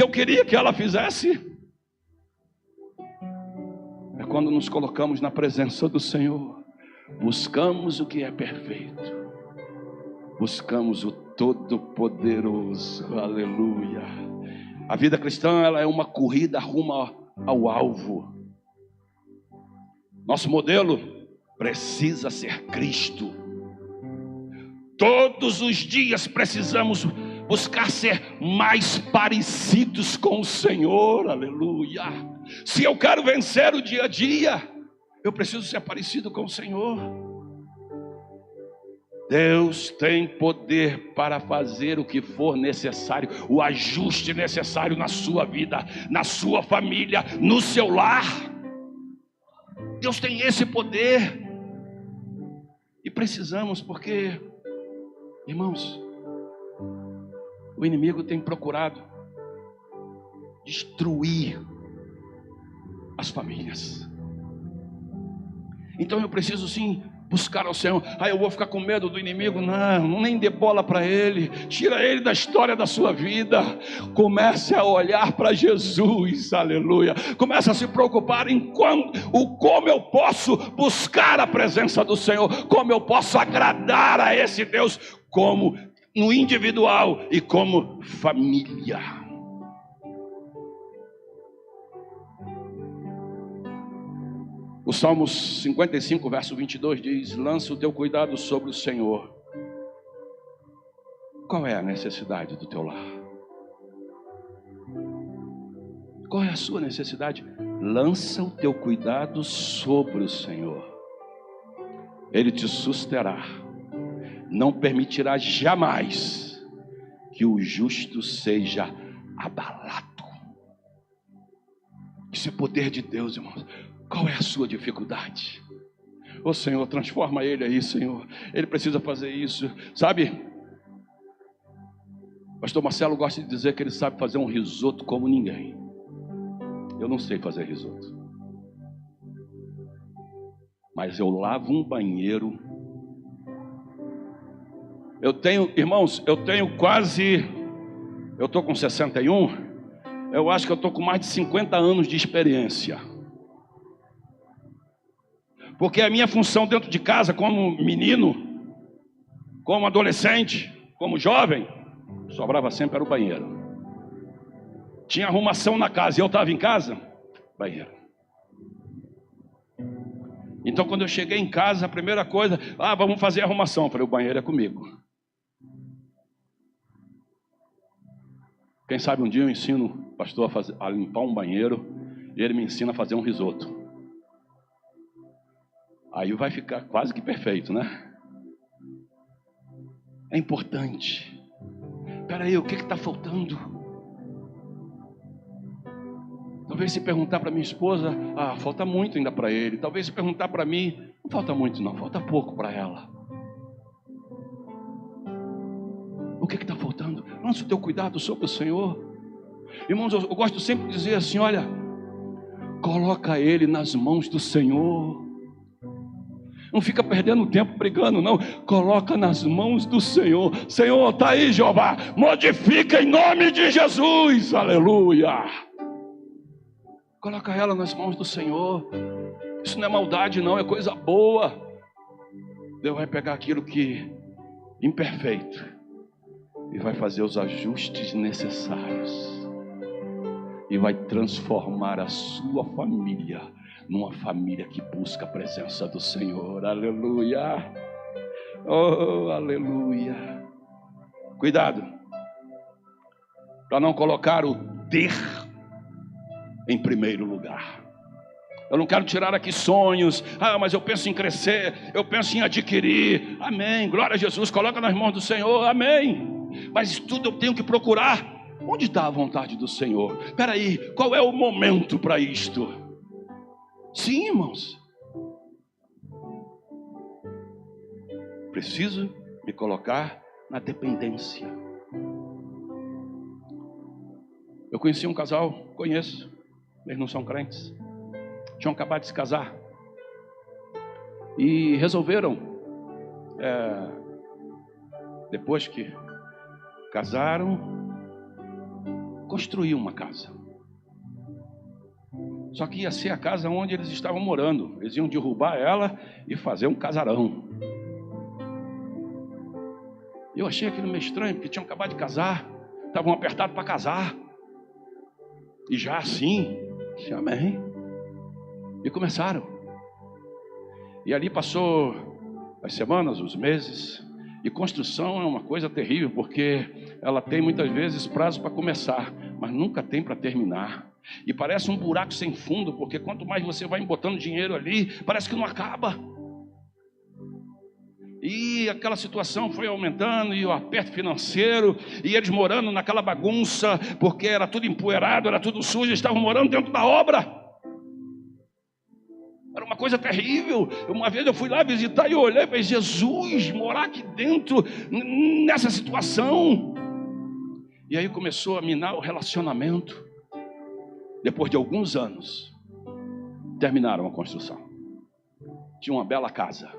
eu queria que ela fizesse. É quando nos colocamos na presença do Senhor. Buscamos o que é perfeito. Buscamos o Todo-Poderoso. Aleluia. A vida cristã, ela é uma corrida rumo ao alvo. Nosso modelo precisa ser Cristo. Todos os dias precisamos buscar ser mais parecidos com o Senhor, aleluia. Se eu quero vencer o dia a dia, eu preciso ser parecido com o Senhor. Deus tem poder para fazer o que for necessário, o ajuste necessário na sua vida, na sua família, no seu lar. Deus tem esse poder. E precisamos, porque, irmãos, o inimigo tem procurado destruir as famílias. Então eu preciso sim buscar ao Senhor. Eu vou ficar com medo do inimigo? Não, nem dê bola para ele. Tira ele da história da sua vida. Comece a olhar para Jesus, aleluia. Comece a se preocupar em como eu posso buscar a presença do Senhor, como eu posso agradar a esse Deus, como no individual e como família. O Salmos 55, verso 22 diz: lança o teu cuidado sobre o Senhor. Qual é a necessidade do teu lar? Qual é a sua necessidade? Lança o teu cuidado sobre o Senhor. Ele te susterá. Não permitirá jamais que o justo seja abalado. Isso é poder de Deus, irmãos. Qual é a sua dificuldade? Ô Senhor, transforma ele aí, Senhor. Ele precisa fazer isso. Sabe? Pastor Marcelo gosta de dizer que ele sabe fazer um risoto como ninguém. Eu não sei fazer risoto. Mas eu lavo um banheiro. Irmãos, eu estou com 61. Eu acho que eu estou com mais de 50 anos de experiência. Porque a minha função dentro de casa, como menino, como adolescente, como jovem, sobrava sempre era o banheiro. Tinha arrumação na casa e eu estava em casa, banheiro. Então, quando eu cheguei em casa, a primeira coisa, vamos fazer a arrumação. Eu falei, o banheiro é comigo. Quem sabe um dia eu ensino o pastor a limpar um banheiro e ele me ensina a fazer um risoto. Aí vai ficar quase que perfeito, né? É importante. Espera aí, o que está faltando? Talvez se perguntar para minha esposa, falta muito ainda para ele. Talvez se perguntar para mim, não falta muito não, falta pouco para ela. O que está faltando? Lança o teu cuidado sobre o Senhor. Irmãos, eu gosto sempre de dizer assim, olha, coloca ele nas mãos do Senhor. Não fica perdendo tempo brigando, não. Coloca nas mãos do Senhor. Senhor, está aí, Jeová. Modifica em nome de Jesus. Aleluia. Coloca ela nas mãos do Senhor. Isso não é maldade, não. É coisa boa. Deus vai pegar aquilo que é imperfeito e vai fazer os ajustes necessários. E vai transformar a sua família numa família que busca a presença do Senhor. Aleluia. Oh, aleluia. Cuidado para não colocar o ter em primeiro lugar. Eu não quero tirar aqui sonhos. Mas eu penso em crescer, eu penso em adquirir. Amém, glória a Jesus. Coloca nas mãos do Senhor, amém. Mas tudo eu tenho que procurar. Onde está a vontade do Senhor? Espera aí, qual é o momento para isto? Sim, irmãos. Preciso me colocar na dependência. Eu conheci um casal, conheço, eles não são crentes. Tinham acabado de se casar. E resolveram, depois que casaram, construir uma casa. Só que ia ser a casa onde eles estavam morando. Eles iam derrubar ela e fazer um casarão. Eu achei aquilo meio estranho, porque tinham acabado de casar. Estavam apertados para casar. E já assim, amém. E começaram. E ali passou as semanas, os meses. E construção é uma coisa terrível, porque ela tem muitas vezes prazo para começar, mas nunca tem para terminar. E parece um buraco sem fundo, porque quanto mais você vai botando dinheiro ali, parece que não acaba. E aquela situação foi aumentando, e o aperto financeiro, e eles morando naquela bagunça, porque era tudo empoeirado, era tudo sujo, eles estavam morando dentro da obra. Era uma coisa terrível. Uma vez eu fui lá visitar e eu olhei e falei, Jesus, morar aqui dentro, nessa situação. E aí começou a minar o relacionamento. Depois de alguns anos, terminaram a construção. Tinha uma bela casa,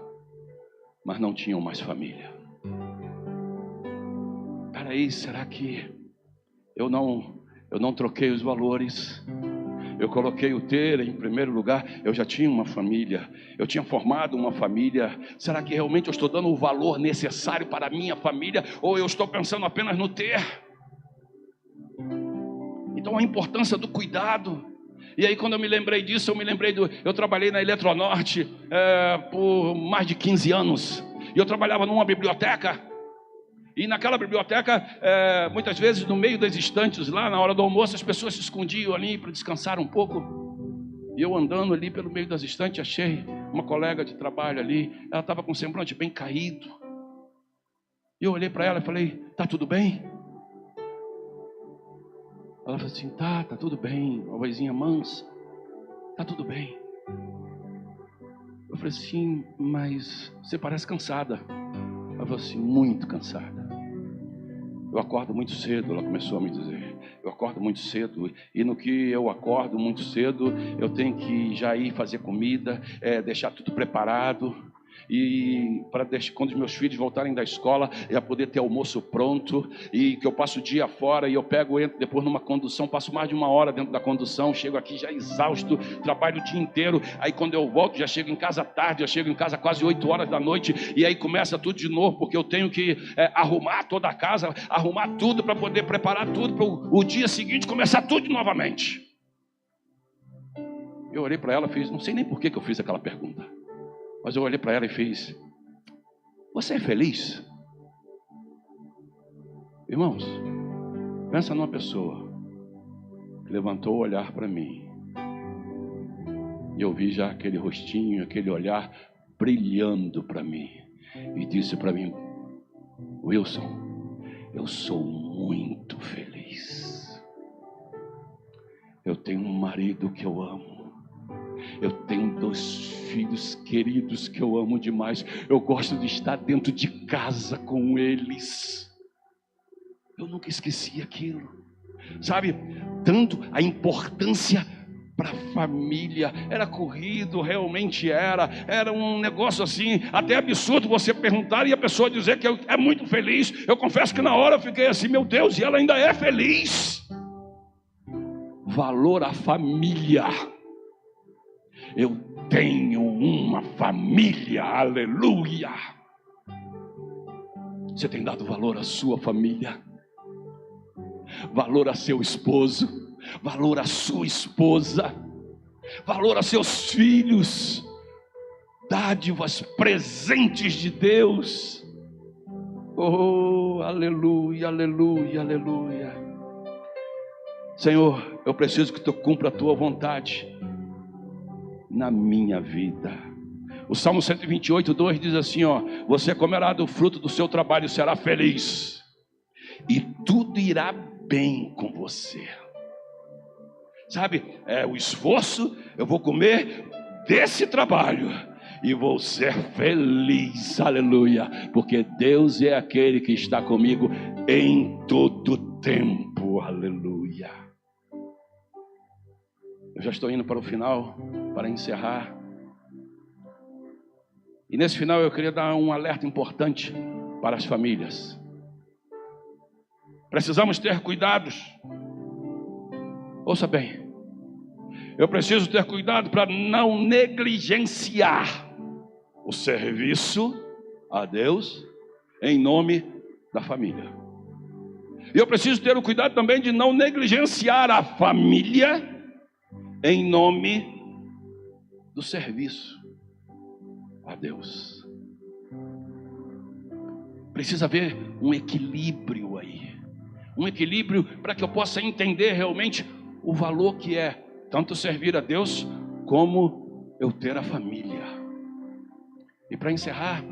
mas não tinham mais família. Peraí, será que eu não troquei os valores? Eu coloquei o ter em primeiro lugar. Eu já tinha uma família, eu tinha formado uma família. Será que realmente eu estou dando o valor necessário para a minha família? Ou eu estou pensando apenas no ter? Então a importância do cuidado. E aí quando eu me lembrei disso, eu trabalhei na Eletronorte por mais de 15 anos. E eu trabalhava numa biblioteca. E naquela biblioteca, muitas vezes no meio das estantes lá, na hora do almoço, as pessoas se escondiam ali para descansar um pouco. E eu andando ali pelo meio das estantes, achei uma colega de trabalho ali. Ela estava com um semblante bem caído. E eu olhei para ela e falei, tá tudo bem? Ela falou assim, tá tudo bem. Uma vozinha mansa, tá tudo bem. Eu falei assim, mas você parece cansada. Ela falou assim, muito cansada. Eu acordo muito cedo, ela começou a me dizer. Eu acordo muito cedo, e no que eu acordo muito cedo, eu tenho que já ir fazer comida, deixar tudo preparado. E para quando os meus filhos voltarem da escola, já poder ter almoço pronto. E que eu passo o dia fora e eu entro depois numa condução, passo mais de 1 hora dentro da condução, chego aqui já exausto, trabalho o dia inteiro. Aí quando eu volto, já chego em casa tarde, já chego em casa quase 8 horas da noite. E aí começa tudo de novo, porque eu tenho que arrumar toda a casa, arrumar tudo para poder preparar tudo para o dia seguinte começar tudo novamente. Eu olhei para ela e fiz, não sei nem por que eu fiz aquela pergunta. Mas eu olhei para ela e fiz: você é feliz? Irmãos, pensa numa pessoa que levantou o olhar para mim, e eu vi já aquele rostinho, aquele olhar brilhando para mim, e disse para mim: Wilson, eu sou muito feliz. Eu tenho um marido que eu amo. Eu tenho 2 filhos queridos que eu amo demais. Eu gosto de estar dentro de casa com eles. Eu nunca esqueci aquilo. Sabe, tanto a importância para a família. Era corrido, realmente era um negócio assim, até absurdo você perguntar e a pessoa dizer que é muito feliz. Eu confesso que na hora eu fiquei assim: meu Deus, e ela ainda é feliz. Valor à família. Eu tenho uma família, aleluia. Você tem dado valor à sua família? Valor a seu esposo, valor a sua esposa, valor a seus filhos, dádivas, presentes de Deus. Oh, aleluia, aleluia, aleluia. Senhor, eu preciso que Tu cumpra a Tua vontade na minha vida. O Salmo 128:2 diz assim, ó: você comerá do fruto do seu trabalho e será feliz, e tudo irá bem com você. Sabe, o esforço, eu vou comer desse trabalho e vou ser feliz, aleluia, porque Deus é aquele que está comigo em todo tempo, aleluia. Eu já estou indo para o final, para encerrar. E nesse final eu queria dar um alerta importante para as famílias. Precisamos ter cuidados. Ouça bem. Eu preciso ter cuidado para não negligenciar o serviço a Deus em nome da família. E eu preciso ter o cuidado também de não negligenciar a família em nome do serviço a Deus. Precisa haver um equilíbrio aí. Um equilíbrio para que eu possa entender realmente o valor que é tanto servir a Deus como eu ter a família. E para encerrar,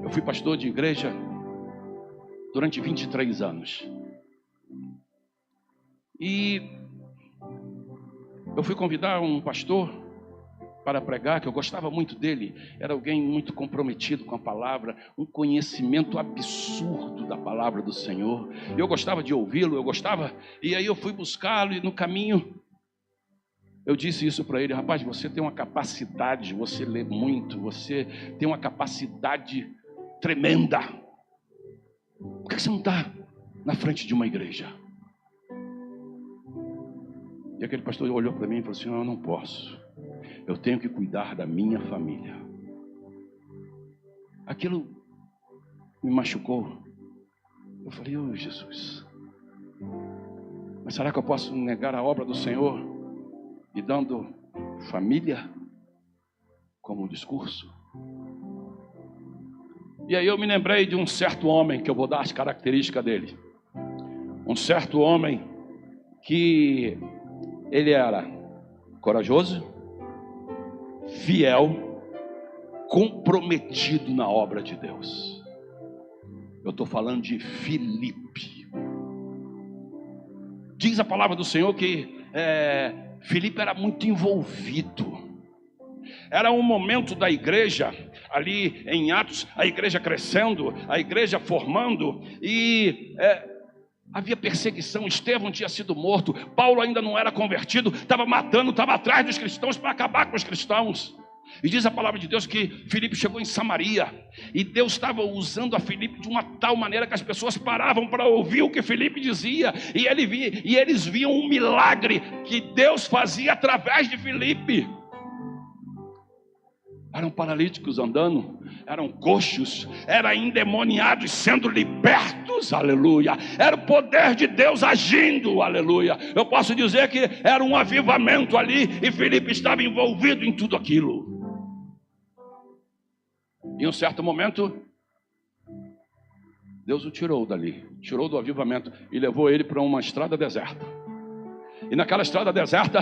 eu fui pastor de igreja durante 23 anos. E eu fui convidar um pastor para pregar, que eu gostava muito dele. Era alguém muito comprometido com a palavra, um conhecimento absurdo da palavra do Senhor. Eu gostava de ouvi-lo, e aí eu fui buscá-lo, e no caminho eu disse isso para ele: rapaz, você tem uma capacidade, você lê muito, você tem uma capacidade tremenda. Por que você não está na frente de uma igreja? E aquele pastor olhou para mim e falou assim: eu não posso. Eu tenho que cuidar da minha família. Aquilo me machucou. Eu falei: oh Jesus, mas será que eu posso negar a obra do Senhor e dando família como discurso? E aí eu me lembrei de um certo homem, que eu vou dar as características dele. Um certo homem que ele era corajoso, fiel, comprometido na obra de Deus. Eu estou falando de Filipe. Diz a palavra do Senhor que Filipe era muito envolvido. Era um momento da igreja, ali em Atos, a igreja crescendo, a igreja formando, e havia perseguição. Estevão tinha sido morto, Paulo ainda não era convertido, estava matando, estava atrás dos cristãos para acabar com os cristãos. E diz a palavra de Deus que Filipe chegou em Samaria, e Deus estava usando a Filipe de uma tal maneira que as pessoas paravam para ouvir o que Filipe dizia, e eles viam um milagre que Deus fazia através de Filipe. Eram paralíticos andando, eram coxos, eram endemoniados sendo libertos, aleluia. Era o poder de Deus agindo, aleluia. Eu posso dizer que era um avivamento ali, e Filipe estava envolvido em tudo aquilo. Em um certo momento, Deus o tirou dali, tirou do avivamento e levou ele para uma estrada deserta. E naquela estrada deserta,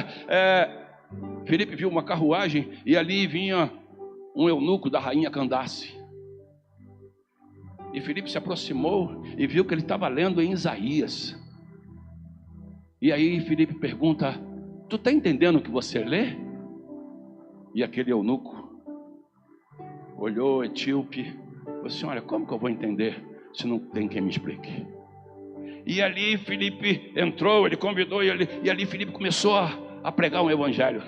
Filipe viu uma carruagem e ali vinha um eunuco da rainha Candace. E Filipe se aproximou e viu que ele estava lendo em Isaías. E aí Filipe pergunta: tu está entendendo o que você lê? E aquele eunuco olhou, etíope, falou assim: olha, como que eu vou entender se não tem quem me explique? E ali Filipe entrou, ele convidou, e ali Filipe começou a pregar um evangelho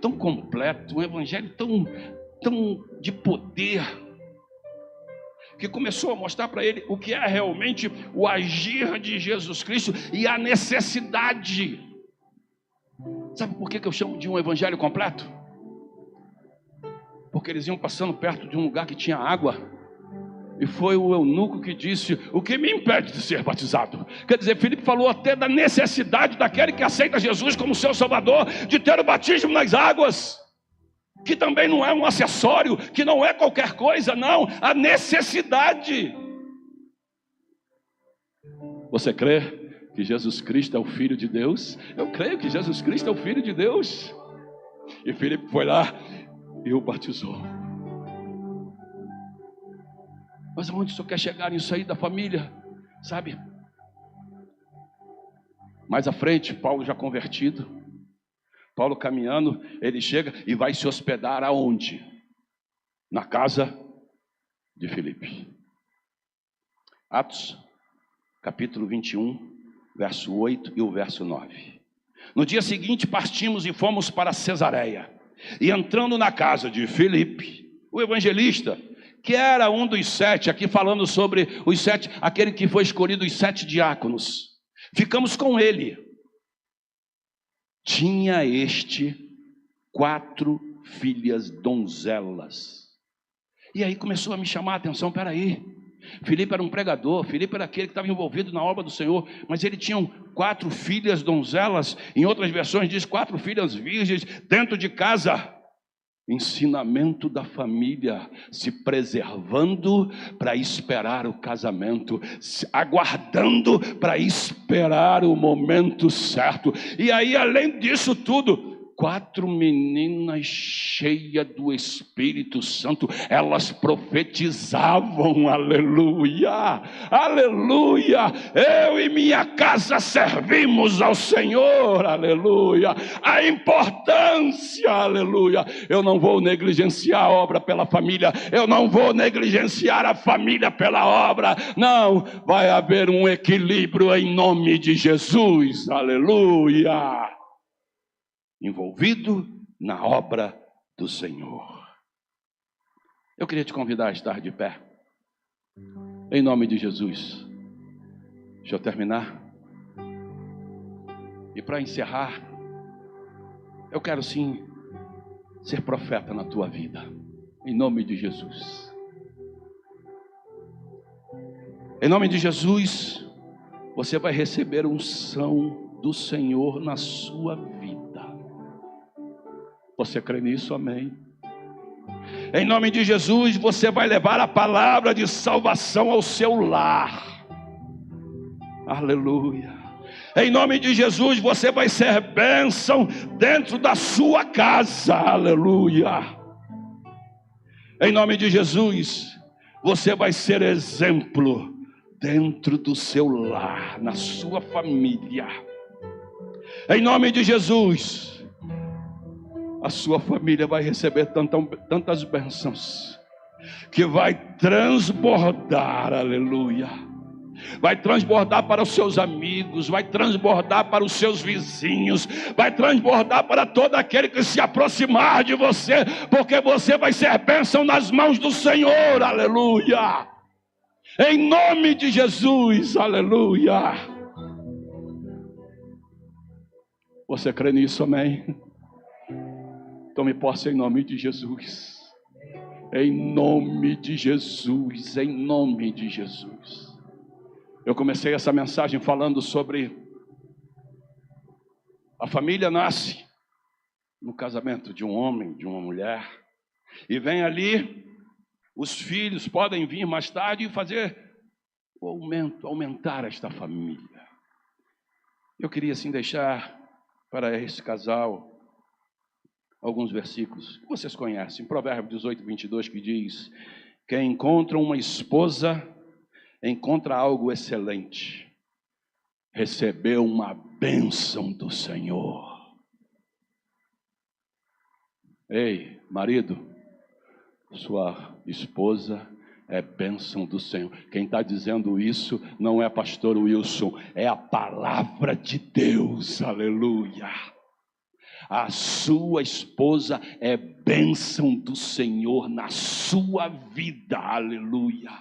tão completo, um evangelho tão de poder, que começou a mostrar para ele o que é realmente o agir de Jesus Cristo e a necessidade. Sabe por que eu chamo de um evangelho completo? Porque eles iam passando perto de um lugar que tinha água, e foi o eunuco que disse: o que me impede de ser batizado? Quer dizer, Filipe falou até da necessidade daquele que aceita Jesus como seu Salvador, de ter o batismo nas águas, que também não é um acessório, que não é qualquer coisa, não, a necessidade. Você crê que Jesus Cristo é o Filho de Deus? Eu creio que Jesus Cristo é o Filho de Deus. E Filipe foi lá e o batizou. Mas aonde o senhor quer chegar nisso aí da família? Sabe? Mais à frente, Paulo já convertido, Paulo caminhando, ele chega e vai se hospedar aonde? Na casa de Filipe. Atos, capítulo 21, verso 8 e o verso 9. No dia seguinte partimos e fomos para Cesareia. E entrando na casa de Filipe, o evangelista, que era um dos 7, aqui falando sobre os 7, aquele que foi escolhido, os 7 diáconos, ficamos com ele. Tinha este 4 filhas donzelas. E aí começou a me chamar a atenção: peraí, Filipe era um pregador, Filipe era aquele que estava envolvido na obra do Senhor, mas ele tinha 4 filhas donzelas, em outras versões diz 4 filhas virgens dentro de casa. Ensinamento da família, se preservando para esperar o casamento, aguardando para esperar o momento certo. E aí, além disso tudo, 4 meninas cheias do Espírito Santo, elas profetizavam, aleluia, aleluia, eu e minha casa servimos ao Senhor, aleluia, a importância, aleluia, eu não vou negligenciar a obra pela família, eu não vou negligenciar a família pela obra, não, vai haver um equilíbrio em nome de Jesus, aleluia. Envolvido na obra do Senhor. Eu queria te convidar a estar de pé, em nome de Jesus. Deixa eu terminar. E para encerrar, eu quero sim ser profeta na tua vida, em nome de Jesus. Em nome de Jesus, você vai receber unção do Senhor na sua vida. Você crê nisso? Amém. Em nome de Jesus, você vai levar a palavra de salvação ao seu lar. Aleluia. Em nome de Jesus, você vai ser bênção dentro da sua casa. Aleluia. Em nome de Jesus, você vai ser exemplo dentro do seu lar, na sua família. Em nome de Jesus, a sua família vai receber tantas bênçãos, que vai transbordar, aleluia. Vai transbordar para os seus amigos, vai transbordar para os seus vizinhos, vai transbordar para todo aquele que se aproximar de você, porque você vai ser bênção nas mãos do Senhor, aleluia. Em nome de Jesus, aleluia. Você crê nisso, amém? Tome posse em nome de Jesus. Em nome de Jesus, em nome de Jesus. Eu comecei essa mensagem falando sobre a família nasce no casamento de um homem, de uma mulher, e vem ali Os filhos podem vir mais tarde e fazer aumentar esta família. Eu queria assim deixar para esse casal alguns versículos que vocês conhecem. Provérbio 18, 22, que diz: quem encontra uma esposa, encontra algo excelente. Recebeu uma bênção do Senhor. Ei, marido, sua esposa é bênção do Senhor. Quem está dizendo isso não é pastor Wilson, é a palavra de Deus, aleluia. A sua esposa é bênção do Senhor na sua vida, aleluia.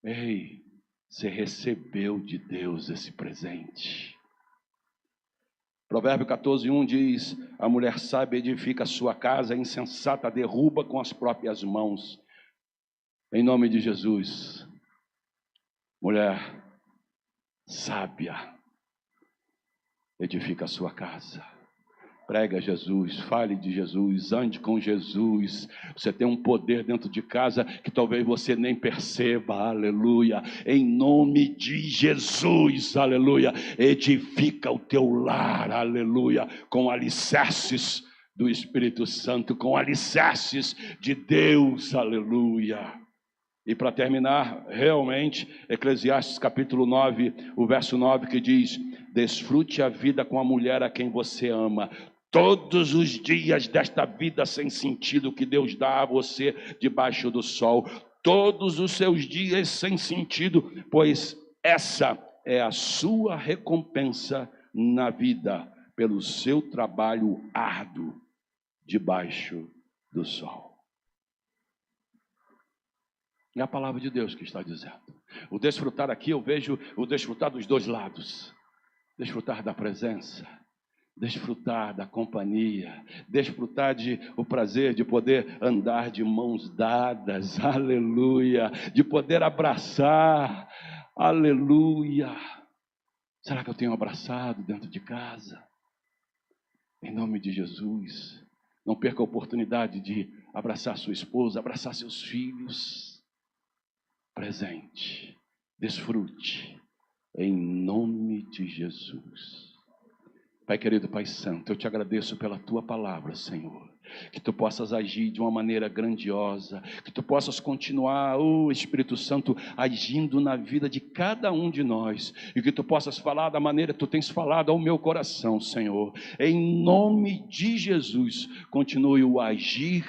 Ei, você recebeu de Deus esse presente. Provérbio 14:1 diz: a mulher sábia edifica a sua casa, a insensata derruba com as próprias mãos. Em nome de Jesus, mulher sábia, edifica a sua casa. Prega Jesus, fale de Jesus, ande com Jesus. Você tem um poder dentro de casa que talvez você nem perceba, aleluia. Em nome de Jesus, aleluia. Edifica o teu lar, aleluia, com alicerces do Espírito Santo, com alicerces de Deus, aleluia. E para terminar, realmente, Eclesiastes capítulo 9, o verso 9, que diz: desfrute a vida com a mulher a quem você ama. Todos os dias desta vida sem sentido que Deus dá a você debaixo do sol. Todos os seus dias sem sentido, pois essa é a sua recompensa na vida, pelo seu trabalho árduo debaixo do sol. É a palavra de Deus que está dizendo. O desfrutar aqui, eu vejo o desfrutar dos dois lados. Desfrutar da presença, desfrutar da companhia, desfrutar o prazer de poder andar de mãos dadas, aleluia, de poder abraçar, aleluia. Será que eu tenho abraçado dentro de casa? Em nome de Jesus, não perca a oportunidade de abraçar sua esposa, abraçar seus filhos. Presente, desfrute, em nome de Jesus. Pai querido, Pai santo, eu te agradeço pela tua palavra, Senhor. Que tu possas agir de uma maneira grandiosa, que tu possas continuar, Espírito Santo, agindo na vida de cada um de nós, e que tu possas falar da maneira que tu tens falado ao meu coração, Senhor. Em nome de Jesus, continue o agir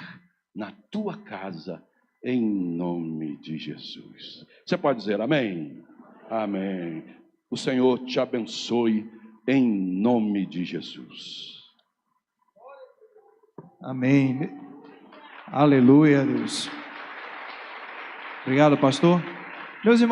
na tua casa, em nome de Jesus. Você pode dizer amém? Amém. O Senhor te abençoe em nome de Jesus. Amém. Aleluia, Deus. Obrigado, pastor. Meus irmãos.